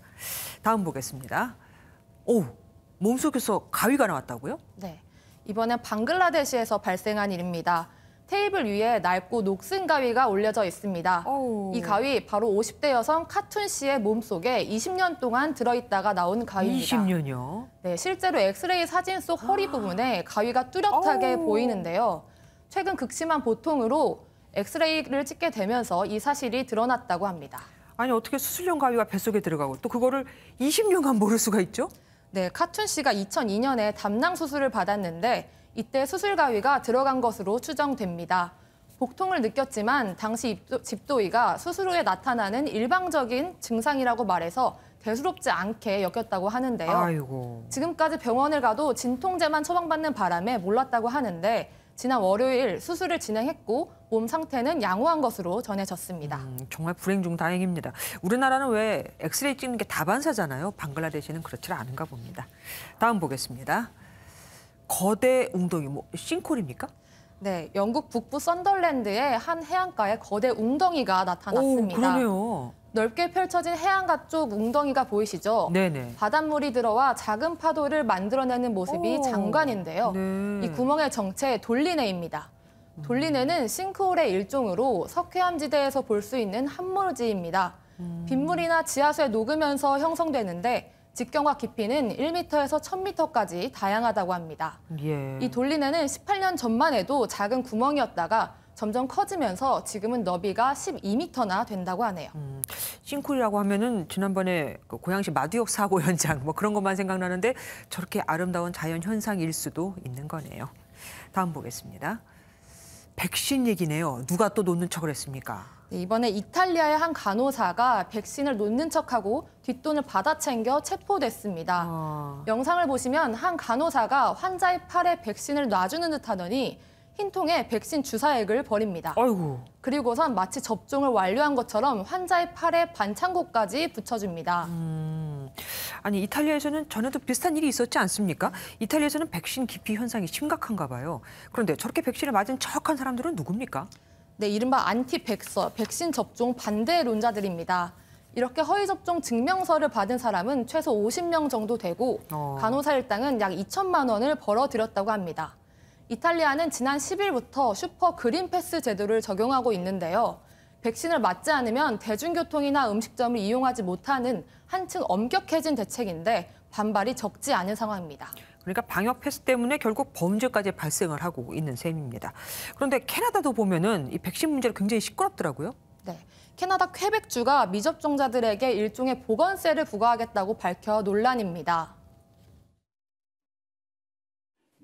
다음 보겠습니다. 오, 몸속에서 가위가 나왔다고요? 네, 이번엔 방글라데시에서 발생한 일입니다. 테이블 위에 낡고 녹슨 가위가 올려져 있습니다. 이 가위 바로 50대 여성 카툰 씨의 몸속에 20년 동안 들어있다가 나온 가위입니다. 20년이요? 네, 실제로 엑스레이 사진 속 허리 부분에 가위가 뚜렷하게 보이는데요. 최근 극심한 보통으로 엑스레이를 찍게 되면서 이 사실이 드러났다고 합니다. 아니 어떻게 수술용 가위가 뱃속에 들어가고 또 그거를 20년간 모를 수가 있죠? 네, 카툰 씨가 2002년에 담낭 수술을 받았는데 이때 수술 가위가 들어간 것으로 추정됩니다. 복통을 느꼈지만 당시 집도의가 수술 후에 나타나는 일방적인 증상이라고 말해서 대수롭지 않게 여겼다고 하는데요. 아이고. 지금까지 병원을 가도 진통제만 처방받는 바람에 몰랐다고 하는데 지난 월요일 수술을 진행했고 몸 상태는 양호한 것으로 전해졌습니다. 정말 불행 중 다행입니다. 우리나라는 왜 엑스레이 찍는 게 다반사잖아요. 방글라데시는 그렇지 않은가 봅니다. 다음 보겠습니다. 거대 웅덩이, 싱크홀입니까? 네, 영국 북부 썬덜랜드의 한 해안가에 거대 웅덩이가 나타났습니다. 그러네요. 넓게 펼쳐진 해안가 쪽 웅덩이가 보이시죠? 네네. 바닷물이 들어와 작은 파도를 만들어내는 모습이 장관인데요. 네. 이 구멍의 정체 돌리네입니다. 돌리네는 싱크홀의 일종으로 석회암지대에서 볼 수 있는 함몰지입니다. 빗물이나 지하수에 녹으면서 형성되는데 직경과 깊이는 1m에서 1000m까지 다양하다고 합니다. 예. 이 돌리네는 18년 전만 해도 작은 구멍이었다가 점점 커지면서 지금은 너비가 12m나 된다고 하네요. 싱크홀이라고 하면은 지난번에 그 고양시 마두역 사고 현장 그런 것만 생각나는데 저렇게 아름다운 자연 현상일 수도 있는 거네요. 다음 보겠습니다. 백신 얘기네요. 누가 또 놓는 척을 했습니까? 네, 이번에 이탈리아의 한 간호사가 백신을 놓는 척하고 뒷돈을 받아 챙겨 체포됐습니다. 영상을 보시면 한 간호사가 환자의 팔에 백신을 놔주는 듯 하더니 흰 통에 백신 주사액을 버립니다. 아이고. 그리고선 마치 접종을 완료한 것처럼 환자의 팔에 반창고까지 붙여줍니다. 아니 이탈리아에서는 전에도 비슷한 일이 있었지 않습니까? 이탈리아에서는 백신 기피 현상이 심각한가 봐요. 그런데 저렇게 백신을 맞은 척한 사람들은 누굽니까? 네, 이른바 안티백서, 백신 접종 반대론자들입니다. 이렇게 허위 접종 증명서를 받은 사람은 최소 50명 정도 되고 간호사 일당은 약 2천만 원을 벌어들였다고 합니다. 이탈리아는 지난 10일부터 슈퍼 그린 패스 제도를 적용하고 있는데요. 백신을 맞지 않으면 대중교통이나 음식점을 이용하지 못하는 한층 엄격해진 대책인데 반발이 적지 않은 상황입니다. 그러니까 방역 패스 때문에 결국 범죄까지 발생을 하고 있는 셈입니다. 그런데 캐나다도 보면은 이 백신 문제로 굉장히 시끄럽더라고요. 네, 캐나다 퀘벡주가 미접종자들에게 일종의 보건세를 부과하겠다고 밝혀 논란입니다.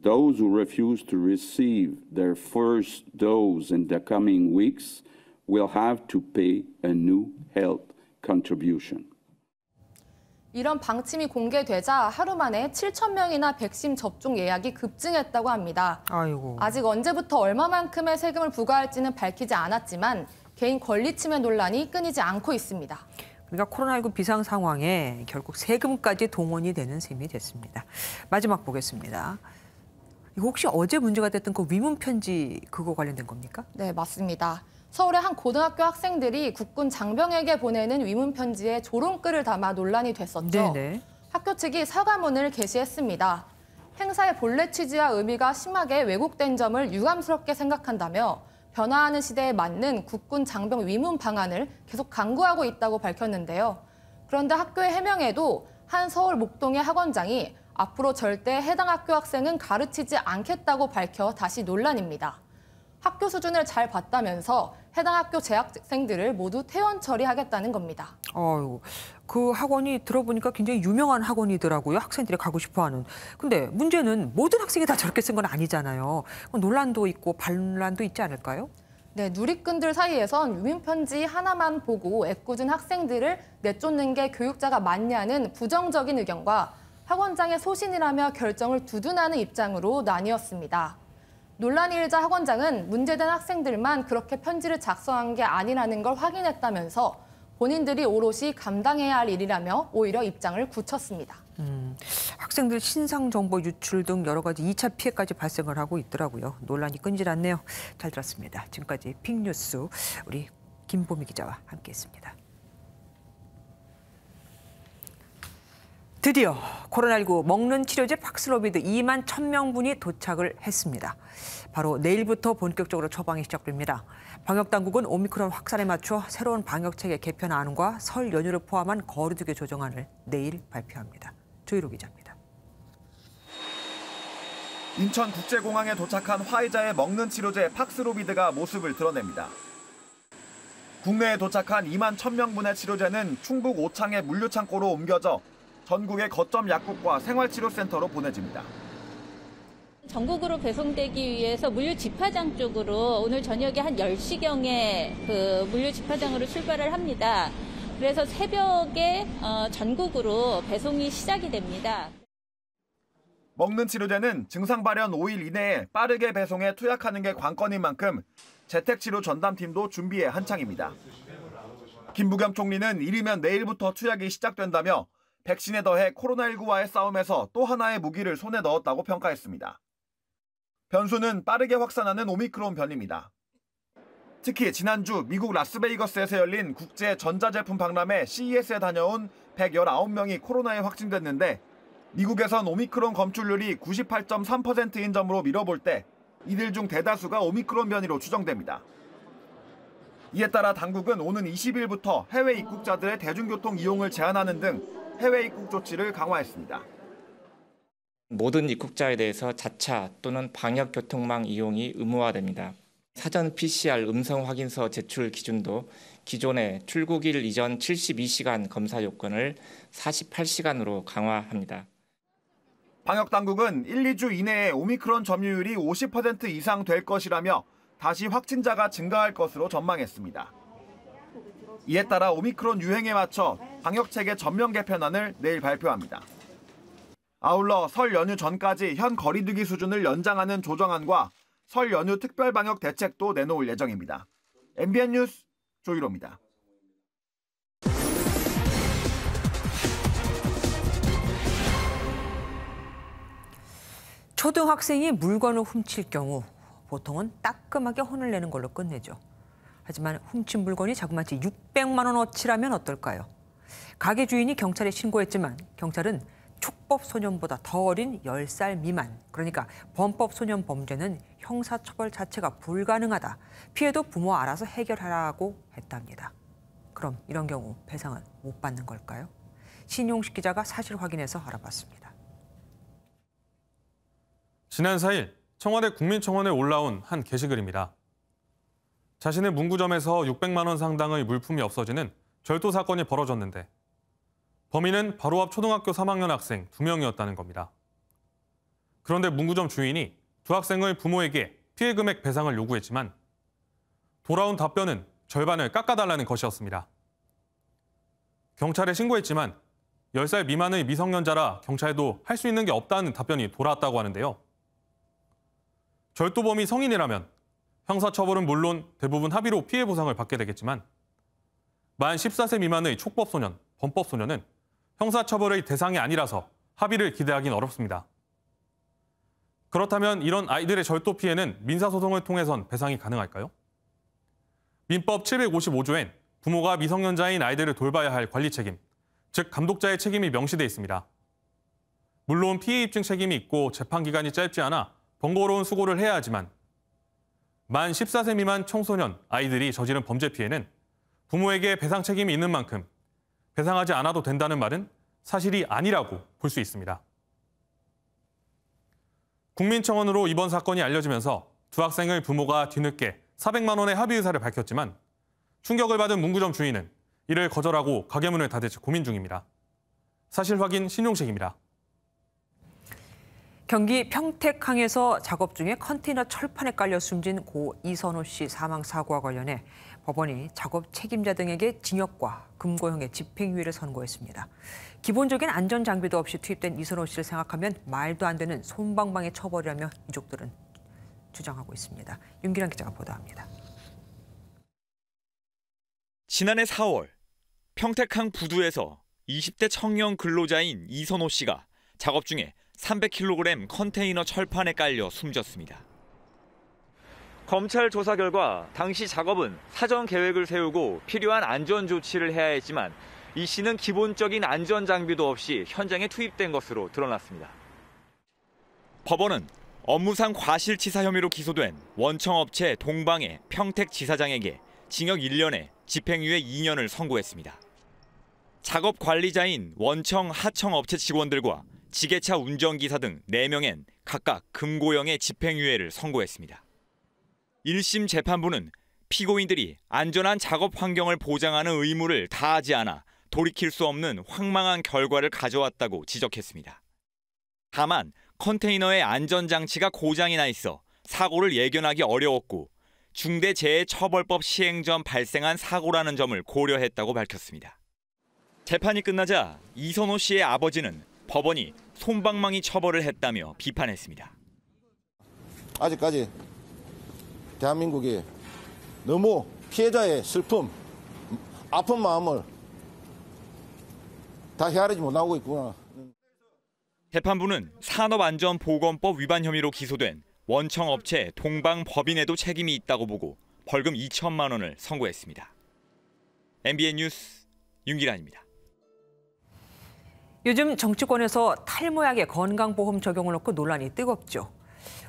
Those who refuse to receive their first dose in the coming weeks will have to pay a new health contribution. 이런 방침이 공개되자 하루 만에 7천 명이나 백신 접종 예약이 급증했다고 합니다. 아이고. 아직 언제부터 얼마만큼의 세금을 부과할지는 밝히지 않았지만 개인 권리 침해 논란이 끊이지 않고 있습니다. 그러니까 코로나19 비상 상황에 결국 세금까지 동원이 되는 셈이 됐습니다. 마지막 보겠습니다. 이거 혹시 어제 문제가 됐던 그 위문 편지 그거 관련된 겁니까? 네, 맞습니다. 서울의 한 고등학교 학생들이 국군 장병에게 보내는 위문 편지에 조롱글을 담아 논란이 됐었죠. 네네. 학교 측이 사과문을 게시했습니다. 행사의 본래 취지와 의미가 심하게 왜곡된 점을 유감스럽게 생각한다며 변화하는 시대에 맞는 국군 장병 위문 방안을 계속 강구하고 있다고 밝혔는데요. 그런데 학교의 해명에도 한 서울 목동의 학원장이 앞으로 절대 해당 학교 학생은 가르치지 않겠다고 밝혀 다시 논란입니다. 학교 수준을 잘 봤다면서 해당 학교 재학생들을 모두 퇴원 처리하겠다는 겁니다. 그 학원이 들어보니까 굉장히 유명한 학원이더라고요. 학생들이 가고 싶어하는. 근데 문제는 모든 학생이 다 저렇게 쓴 건 아니잖아요. 논란도 있고 반란도 있지 않을까요? 네, 누리꾼들 사이에선 유민편지 하나만 보고 애꿎은 학생들을 내쫓는 게 교육자가 맞냐는 부정적인 의견과 학원장의 소신이라며 결정을 두둔하는 입장으로 나뉘었습니다. 논란이 일자 학원장은 문제된 학생들만 그렇게 편지를 작성한 게 아니라는 걸 확인했다면서 본인들이 오롯이 감당해야 할 일이라며 오히려 입장을 굳혔습니다. 학생들 신상 정보 유출 등 여러 가지 2차 피해까지 발생을 하고 있더라고요. 논란이 끊이질 않네요. 잘 들었습니다. 지금까지 빅뉴스 우리 김보미 기자와 함께했습니다. 드디어 코로나19 먹는 치료제 팍스로비드 2만 1,000명분이 도착을 했습니다. 바로 내일부터 본격적으로 처방이 시작됩니다. 방역당국은 오미크론 확산에 맞춰 새로운 방역체계 개편안과 설 연휴를 포함한 거리두기 조정안을 내일 발표합니다. 조희로 기자입니다. 인천국제공항에 도착한 화이자의 먹는 치료제 팍스로비드가 모습을 드러냅니다. 국내에 도착한 2만 1,000명분의 치료제는 충북 오창의 물류창고로 옮겨져 전국의 거점 약국과 생활치료센터로 보내집니다. 전국으로 배송되기 위해서 물류집화장 쪽으로 오늘 저녁에 한 10시경에 그 물류집화장으로 출발을 합니다. 그래서 새벽에 전국으로 배송이 시작이 됩니다. 먹는 치료제는 증상 발현 5일 이내에 빠르게 배송에 투약하는 게 관건인 만큼 재택치료 전담팀도 준비에 한창입니다. 김부겸 총리는 이르면 내일부터 투약이 시작된다며 백신에 더해 코로나19와의 싸움에서 또 하나의 무기를 손에 넣었다고 평가했습니다. 변수는 빠르게 확산하는 오미크론 변입니다. 특히 지난주 미국 라스베이거스에서 열린 국제 전자제품 박람회 CES에 다녀온 119명이 코로나에 확진됐는데 미국에선 오미크론 검출률이 98.3%인 점으로 미뤄볼 때 이들 중 대다수가 오미크론 변이로 추정됩니다. 이에 따라 당국은 오는 20일부터 해외 입국자들의 대중교통 이용을 제한하는 등 해외 입국 조치를 강화했습니다. 모든 입국자에 대해서 자차 또는 방역교통망 이용이 의무화됩니다. 사전 PCR 음성 확인서 제출 기준도 기존의 출국일 이전 72시간 검사 요건을 48시간으로 강화합니다. 방역당국은 1, 2주 이내에 오미크론 점유율이 50% 이상 될 것이라며 다시 확진자가 증가할 것으로 전망했습니다. 이에 따라 오미크론 유행에 맞춰 방역체계 전면 개편안을 내일 발표합니다. 아울러 설 연휴 전까지 현 거리두기 수준을 연장하는 조정안과 설 연휴 특별방역 대책도 내놓을 예정입니다. MBN 뉴스 조희로입니다. 초등학생이 물건을 훔칠 경우 보통은 따끔하게 혼을 내는 걸로 끝내죠. 하지만 훔친 물건이 자그마치 600만 원어치라면 어떨까요? 가게 주인이 경찰에 신고했지만 경찰은 촉법소년보다 더 어린 10살 미만, 그러니까 범법소년 범죄는 형사처벌 자체가 불가능하다. 피해도 부모 알아서 해결하라고 했답니다. 그럼 이런 경우 배상은 못 받는 걸까요? 신용식 기자가 사실 확인해서 알아봤습니다. 지난 4일 청와대 국민청원에 올라온 한 게시글입니다. 자신의 문구점에서 600만 원 상당의 물품이 없어지는 절도 사건이 벌어졌는데 범인은 바로 앞 초등학교 3학년 학생 2명이었다는 겁니다. 그런데 문구점 주인이 두 학생의 부모에게 피해 금액 배상을 요구했지만 돌아온 답변은 절반을 깎아달라는 것이었습니다. 경찰에 신고했지만 10살 미만의 미성년자라 경찰도 할 수 있는 게 없다는 답변이 돌아왔다고 하는데요. 절도범이 성인이라면 형사처벌은 물론 대부분 합의로 피해 보상을 받게 되겠지만 만 14세 미만의 촉법소년, 범법소년은 형사처벌의 대상이 아니라서 합의를 기대하긴 어렵습니다. 그렇다면 이런 아이들의 절도 피해는 민사소송을 통해선 배상이 가능할까요? 민법 755조엔 부모가 미성년자인 아이들을 돌봐야 할 관리 책임, 즉 감독자의 책임이 명시돼 있습니다. 물론 피해 입증 책임이 있고 재판 기간이 짧지 않아 번거로운 수고를 해야 하지만 만 14세 미만 청소년, 아이들이 저지른 범죄 피해는 부모에게 배상 책임이 있는 만큼 배상하지 않아도 된다는 말은 사실이 아니라고 볼 수 있습니다. 국민청원으로 이번 사건이 알려지면서 두 학생의 부모가 뒤늦게 400만 원의 합의 의사를 밝혔지만 충격을 받은 문구점 주인은 이를 거절하고 가게 문을 닫을지 고민 중입니다. 사실 확인 신용식입니다. 경기 평택항에서 작업 중에 컨테이너 철판에 깔려 숨진 고 이선호 씨 사망 사고와 관련해 법원이 작업 책임자 등에게 징역과 금고형의 집행유예를 선고했습니다. 기본적인 안전장비도 없이 투입된 이선호 씨를 생각하면 말도 안 되는 솜방망이 처벌이라며 유족들은 주장하고 있습니다. 윤기란 기자가 보도합니다. 지난해 4월 평택항 부두에서 20대 청년 근로자인 이선호 씨가 작업 중에 300kg 컨테이너 철판에 깔려 숨졌습니다. 검찰 조사 결과 당시 작업은 사전 계획을 세우고 필요한 안전 조치를 해야 했지만 이 씨는 기본적인 안전 장비도 없이 현장에 투입된 것으로 드러났습니다. 법원은 업무상 과실치사 혐의로 기소된 원청업체 동방의 평택지사장에게 징역 1년에 집행유예 2년을 선고했습니다. 작업 관리자인 원청 하청업체 직원들과 지게차 운전기사 등 4명엔 각각 금고형의 집행유예를 선고했습니다. 1심 재판부는 피고인들이 안전한 작업 환경을 보장하는 의무를 다하지 않아 돌이킬 수 없는 황망한 결과를 가져왔다고 지적했습니다. 다만 컨테이너의 안전장치가 고장이 나 있어 사고를 예견하기 어려웠고 중대재해처벌법 시행 전 발생한 사고라는 점을 고려했다고 밝혔습니다. 재판이 끝나자 이선호 씨의 아버지는 법원이 솜방망이 처벌을 했다며 비판했습니다. 아직까지 대한민국이 너무 피해자의 슬픔, 아픈 마음을 다 헤아리지 못하고 있구나. 재판부는 산업안전보건법 위반 혐의로 기소된 원청업체 동방법인에도 책임이 있다고 보고 벌금 2천만 원을 선고했습니다. MBN 뉴스 윤기란입니다. 요즘 정치권에서 탈모약의 건강보험 적용을 놓고 논란이 뜨겁죠.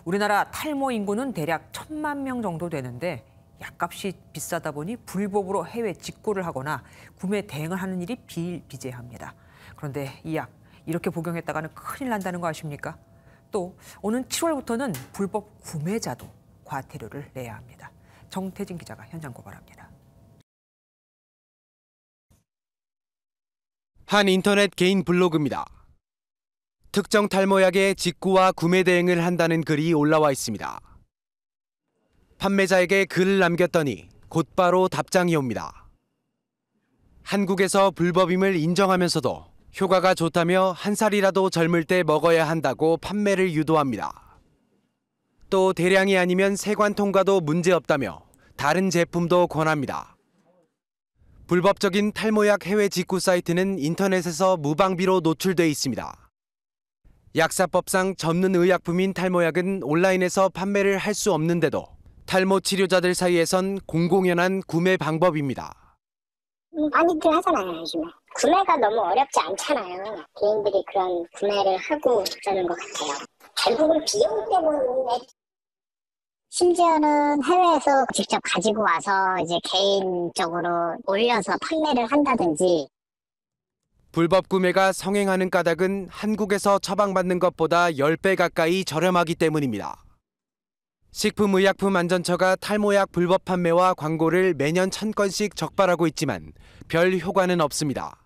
우리나라 탈모 인구는 대략 1,000만 명 정도 되는데 약값이 비싸다 보니 불법으로 해외 직구를 하거나 구매 대행을 하는 일이 비일비재합니다. 그런데 이 약 이렇게 복용했다가는 큰일 난다는 거 아십니까? 또 오는 7월부터는 불법 구매자도 과태료를 내야 합니다. 정태진 기자가 현장 고발합니다. 한 인터넷 개인 블로그입니다. 특정 탈모약의 직구와 구매 대행을 한다는 글이 올라와 있습니다. 판매자에게 글을 남겼더니 곧바로 답장이 옵니다. 한국에서 불법임을 인정하면서도 효과가 좋다며 한 살이라도 젊을 때 먹어야 한다고 판매를 유도합니다. 또 대량이 아니면 세관 통과도 문제없다며 다른 제품도 권합니다. 불법적인 탈모약 해외 직구 사이트는 인터넷에서 무방비로 노출돼 있습니다. 약사법상 전문 의약품인 탈모약은 온라인에서 판매를 할 수 없는데도 탈모 치료자들 사이에선 공공연한 구매 방법입니다. 많이들 하잖아요, 요즘에. 구매가 너무 어렵지 않잖아요. 개인들이 그런 구매를 하고 그러는 것 같아요. 결국은 비용 때문에 심지어는 해외에서 직접 가지고 와서 이제 개인적으로 올려서 판매를 한다든지. 불법 구매가 성행하는 까닭은 한국에서 처방받는 것보다 10배 가까이 저렴하기 때문입니다. 식품의약품안전처가 탈모약 불법 판매와 광고를 매년 1000건씩 적발하고 있지만 별 효과는 없습니다.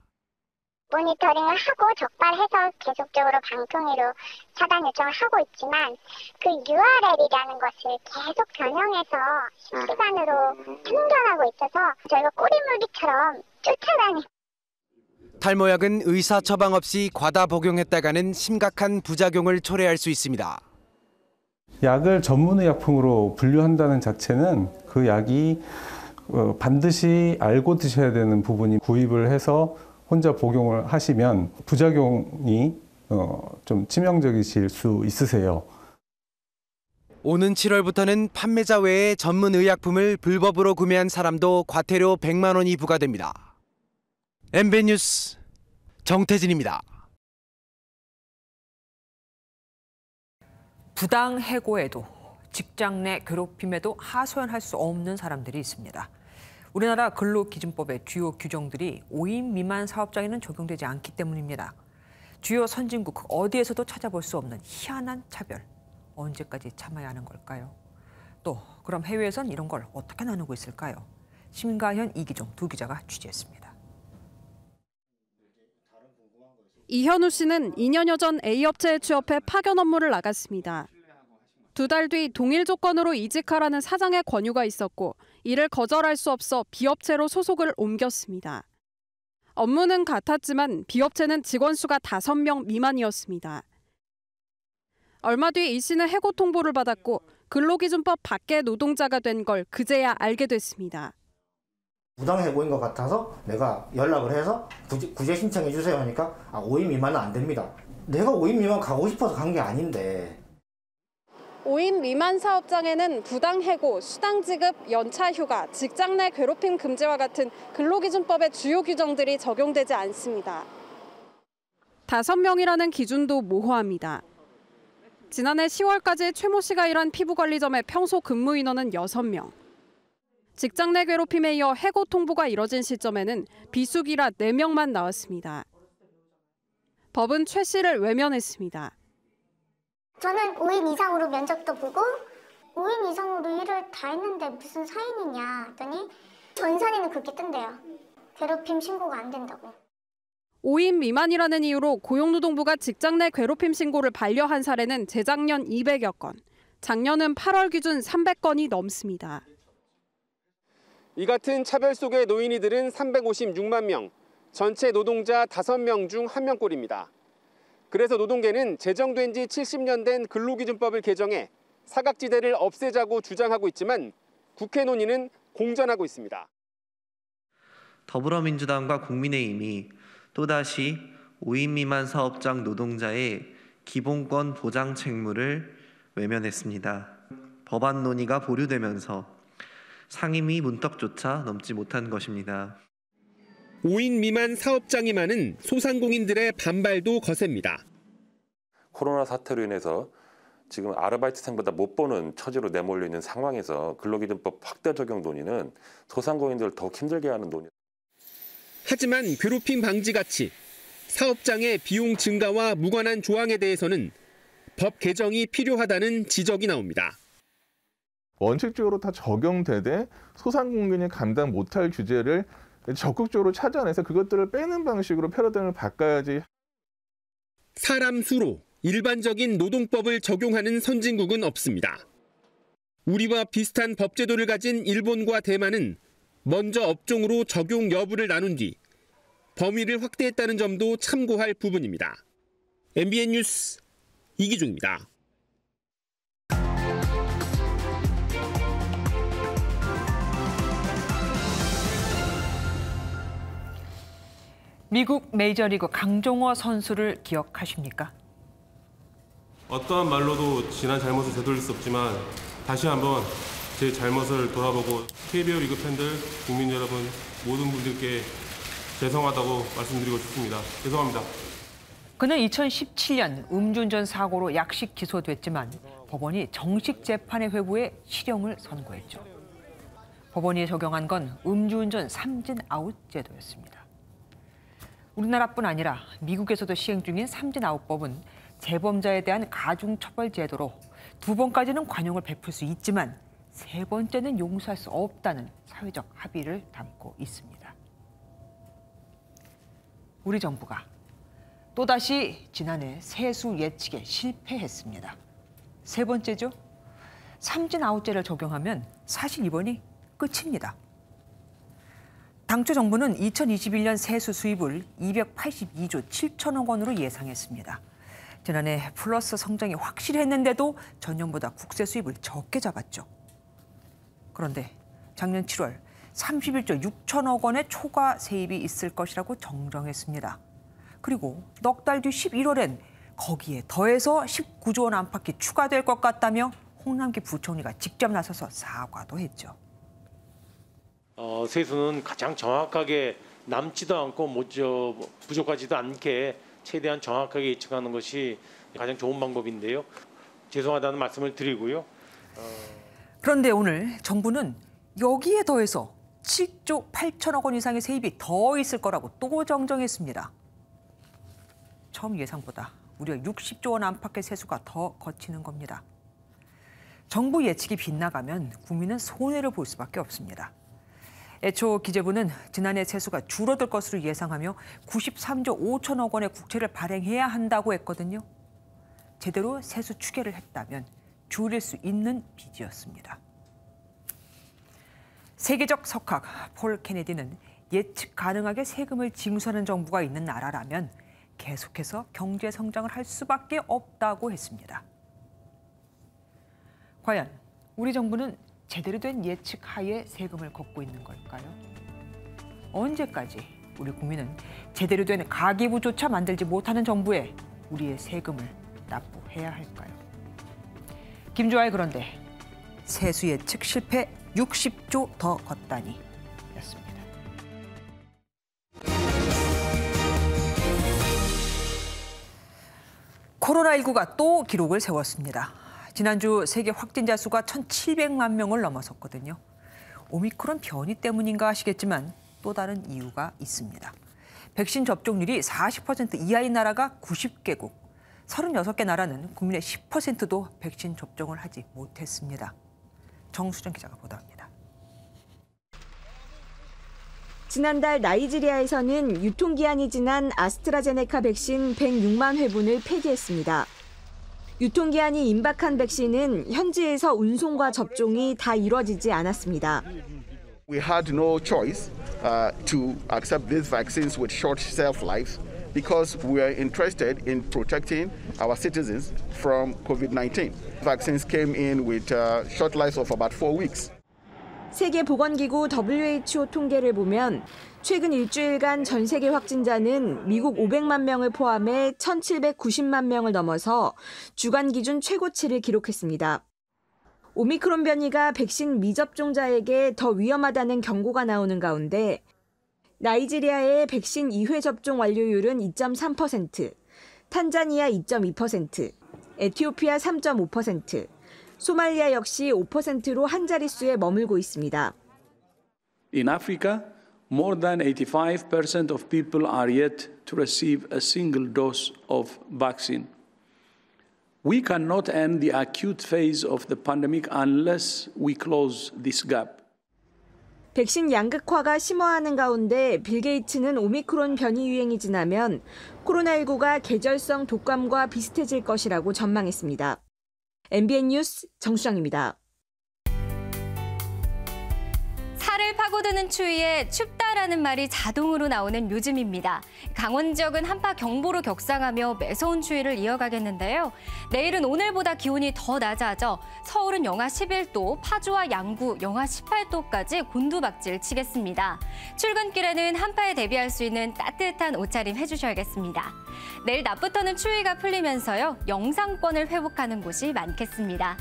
모니터링을 하고 적발해서 계속적으로 방통위로 차단 요청을 하고 있지만 그 URL이라는 것을 계속 변형해서 실시간으로 생존하고 있어서 저희가 꼬리물기처럼 쫓아다니고. 탈모약은 의사 처방 없이 과다 복용했다가는 심각한 부작용을 초래할 수 있습니다. 약을 전문의약품으로 분류한다는 자체는 그 약이 반드시 알고 드셔야 되는 부분이 구입을 해서 혼자 복용을 하시면 부작용이 좀 치명적이실 수 있으세요. 오는 7월부터는 판매자 외에 전문 의약품을 불법으로 구매한 사람도 과태료 100만 원이 부과됩니다. MBN 뉴스 정태진입니다. 부당 해고에도 직장 내 괴롭힘에도 하소연할 수 없는 사람들이 있습니다. 우리나라 근로기준법의 주요 규정들이 5인 미만 사업장에는 적용되지 않기 때문입니다. 주요 선진국 어디에서도 찾아볼 수 없는 희한한 차별. 언제까지 참아야 하는 걸까요? 또 그럼 해외에선 이런 걸 어떻게 나누고 있을까요? 심가현, 이기종 두 기자가 취재했습니다. 이현우 씨는 2년여 전 A업체에 취업해 파견 업무를 나갔습니다. 2달 뒤 동일 조건으로 이직하라는 사장의 권유가 있었고 이를 거절할 수 없어 B업체로 소속을 옮겼습니다. 업무는 같았지만 B업체는 직원 수가 5명 미만이었습니다. 얼마 뒤 이 씨는 해고 통보를 받았고 근로기준법 밖의 노동자가 된 걸 그제야 알게 됐습니다. 부당해고인 것 같아서 내가 연락을 해서 구제 신청해 주세요 하니까 5인 미만은 안 됩니다. 내가 5인 미만 가고 싶어서 간 게 아닌데. 5인 미만 사업장에는 부당해고, 수당지급, 연차휴가, 직장 내 괴롭힘 금지와 같은 근로기준법의 주요 규정들이 적용되지 않습니다. 5명이라는 기준도 모호합니다. 지난해 10월까지 최모 씨가 일한 피부관리점의 평소 근무 인원은 6명. 직장 내 괴롭힘에 이어 해고 통보가 이뤄진 시점에는 비수기라 4명만 나왔습니다. 법은 최 씨를 외면했습니다. 저는 5인 이상으로 면접도 보고 5인 이상으로 일을 다 했는데 무슨 사인이냐 했더니 전산에는 그렇게 뜬대요. 괴롭힘 신고가 안 된다고. 5인 미만이라는 이유로 고용노동부가 직장 내 괴롭힘 신고를 반려한 사례는 재작년 200여 건, 작년은 8월 기준 300건이 넘습니다. 이 같은 차별 속의 노인이들은 356만 명, 전체 노동자 5명 중 1명꼴입니다. 그래서 노동계는 제정된 지 70년 된 근로기준법을 개정해 사각지대를 없애자고 주장하고 있지만 국회 논의는 공전하고 있습니다. 더불어민주당과 국민의힘이 또다시 5인 미만 사업장 노동자의 기본권 보장 책무를 외면했습니다. 법안 논의가 보류되면서 상임위 문턱조차 넘지 못한 것입니다. 5인 미만 사업장이 많은 소상공인들의 반발도 거셉니다. 코로나 사태로 인해서 지금 아르바이트생보다 못 버는 처지로 내몰려 있는 상황에서 근로기준법 확대 적용 논의는 소상공인들을 더욱 힘들게 하는 논의. 하지만 괴롭힘 방지 가치, 사업장의 비용 증가와 무관한 조항에 대해서는 법 개정이 필요하다는 지적이 나옵니다. 원칙적으로 다 적용되되 소상공인이 감당 못할 규제를 적극적으로 찾아내서 그것들을 빼는 방식으로 패러다임을 바꿔야지. 사람 수로 일반적인 노동법을 적용하는 선진국은 없습니다. 우리와 비슷한 법제도를 가진 일본과 대만은 먼저 업종으로 적용 여부를 나눈 뒤 범위를 확대했다는 점도 참고할 부분입니다. MBN 뉴스 이기중입니다. 미국 메이저리그 강정호 선수를 기억하십니까? 어떠한 말로도 지난 잘못을 되돌릴 수 없지만 다시 한번 제 잘못을 돌아보고 KBO 리그 팬들, 국민 여러분 모든 분들께 죄송하다고 말씀드리고 싶습니다. 죄송합니다. 그는 2017년 음주운전 사고로 약식 기소됐지만 법원이 정식 재판의 회부에 실형을 선고했죠. 법원이 적용한 건 음주운전 3진 아웃 제도였습니다. 우리나라뿐 아니라 미국에서도 시행 중인 3진 아웃법은 재범자에 대한 가중처벌 제도로 2번까지는 관용을 베풀 수 있지만 3번째는 용서할 수 없다는 사회적 합의를 담고 있습니다. 우리 정부가 또다시 지난해 세수 예측에 실패했습니다. 3번째죠. 3진 아웃제를 적용하면 사실 이번이 끝입니다. 당초 정부는 2021년 세수 수입을 282조 7천억 원으로 예상했습니다. 지난해 플러스 성장이 확실했는데도 전년보다 국세 수입을 적게 잡았죠. 그런데 작년 7월 31조 6천억 원의 초과 세입이 있을 것이라고 정정했습니다. 그리고 넉 달 뒤 11월엔 거기에 더해서 19조 원 안팎이 추가될 것 같다며 홍남기 부총리가 직접 나서서 사과도 했죠. 세수는 가장 정확하게 남지도 않고 부족하지도 않게 최대한 정확하게 예측하는 것이 가장 좋은 방법인데요. 죄송하다는 말씀을 드리고요. 그런데 오늘 정부는 여기에 더해서 7조 8천억 원 이상의 세입이 더 있을 거라고 또 정정했습니다. 처음 예상보다 무려 60조 원 안팎의 세수가 더 거치는 겁니다. 정부 예측이 빗나가면 국민은 손해를 볼 수밖에 없습니다. 애초 기재부는 지난해 세수가 줄어들 것으로 예상하며 93조 5천억 원의 국채를 발행해야 한다고 했거든요. 제대로 세수 추계를 했다면 줄일 수 있는 빚이었습니다. 세계적 석학 폴 케네디는 예측 가능하게 세금을 징수하는 정부가 있는 나라라면 계속해서 경제 성장을 할 수밖에 없다고 했습니다. 과연 우리 정부는 제대로 된 예측 하에 세금을 걷고 있는 걸까요? 언제까지 우리 국민은 제대로 된 가계부조차 만들지 못하는 정부에 우리의 세금을 납부해야 할까요? 김주아의 그런데 세수 예측 실패 60조 더 걷다니 였습니다. 코로나19가 또 기록을 세웠습니다. 지난주 세계 확진자 수가 1,700만 명을 넘어섰거든요. 오미크론 변이 때문인가 하시겠지만 또 다른 이유가 있습니다. 백신 접종률이 40% 이하인 나라가 90개국, 36개 나라는 국민의 10%도 백신 접종을 하지 못했습니다. 정수정 기자가 보도합니다. 지난달 나이지리아에서는 유통기한이 지난 아스트라제네카 백신 106만 회분을 폐기했습니다. 유통기한이 임박한 백신은 현지에서 운송과 접종이 다 이루어지지 않았습니다. We had no choice to accept these vaccines with short shelf lives because we are interested in protecting our citizens from COVID-19. Vaccines came in with short lives of about 4 weeks. 세계보건기구 WHO 통계를 보면 최근 일주일간 전 세계 확진자는 미국 500만 명을 포함해 1,790만 명을 넘어서 주간 기준 최고치를 기록했습니다. 오미크론 변이가 백신 미접종자에게 더 위험하다는 경고가 나오는 가운데 나이지리아의 백신 2회 접종 완료율은 2.3%, 탄자니아 2.2%, 에티오피아 3.5%, 소말리아 역시 5%로 한 자릿수에 머물고 있습니다. In Africa, more than 85% of people are yet to receive a single dose of vaccine. We cannot end the acute phase of the pandemic unless we close this gap. 백신 양극화가 심화하는 가운데 빌 게이츠는 오미크론 변이 유행이 지나면 코로나19가 계절성 독감과 비슷해질 것이라고 전망했습니다. MBN 뉴스 정수정입니다. 살을 파고드는 추위에 춥다라는 말이 자동으로 나오는 요즘입니다. 강원 지역은 한파 경보로 격상하며 매서운 추위를 이어가겠는데요. 내일은 오늘보다 기온이 더 낮아져 서울은 영하 11도, 파주와 양구 영하 18도까지 곤두박질 치겠습니다. 출근길에는 한파에 대비할 수 있는 따뜻한 옷차림 해주셔야겠습니다. 내일 낮부터는 추위가 풀리면서요. 영상권을 회복하는 곳이 많겠습니다.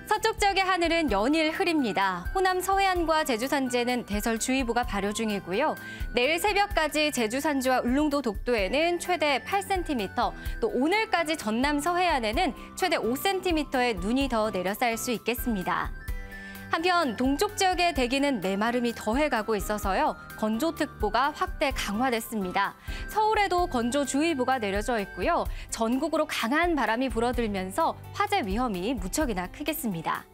서쪽 지역의 하늘은 연일 흐립니다. 호남 서해안과 제주 산지에는 대설주의보가 발효 중이고요. 내일 새벽까지 제주 산지와 울릉도 독도에는 최대 8cm, 또 오늘까지 전남 서해안에는 최대 5cm의 눈이 더 내려 쌓일 수 있겠습니다. 한편 동쪽 지역의 대기는 메마름이 더해가고 있어서요. 건조특보가 확대 강화됐습니다. 서울에도 건조주의보가 내려져 있고요. 전국으로 강한 바람이 불어들면서 화재 위험이 무척이나 크겠습니다.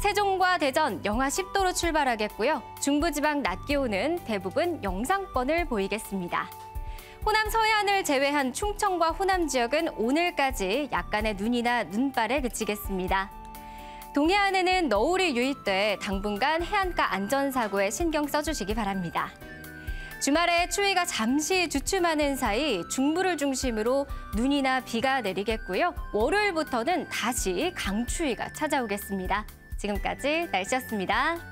세종과 대전 영하 10도로 출발하겠고요. 중부지방 낮 기온은 대부분 영상권을 보이겠습니다. 호남 서해안을 제외한 충청과 호남 지역은 오늘까지 약간의 눈이나 눈발에 그치겠습니다. 동해안에는 너울이 유입돼 당분간 해안가 안전사고에 신경 써주시기 바랍니다. 주말에 추위가 잠시 주춤하는 사이 중부를 중심으로 눈이나 비가 내리겠고요. 월요일부터는 다시 강추위가 찾아오겠습니다. 지금까지 날씨였습니다.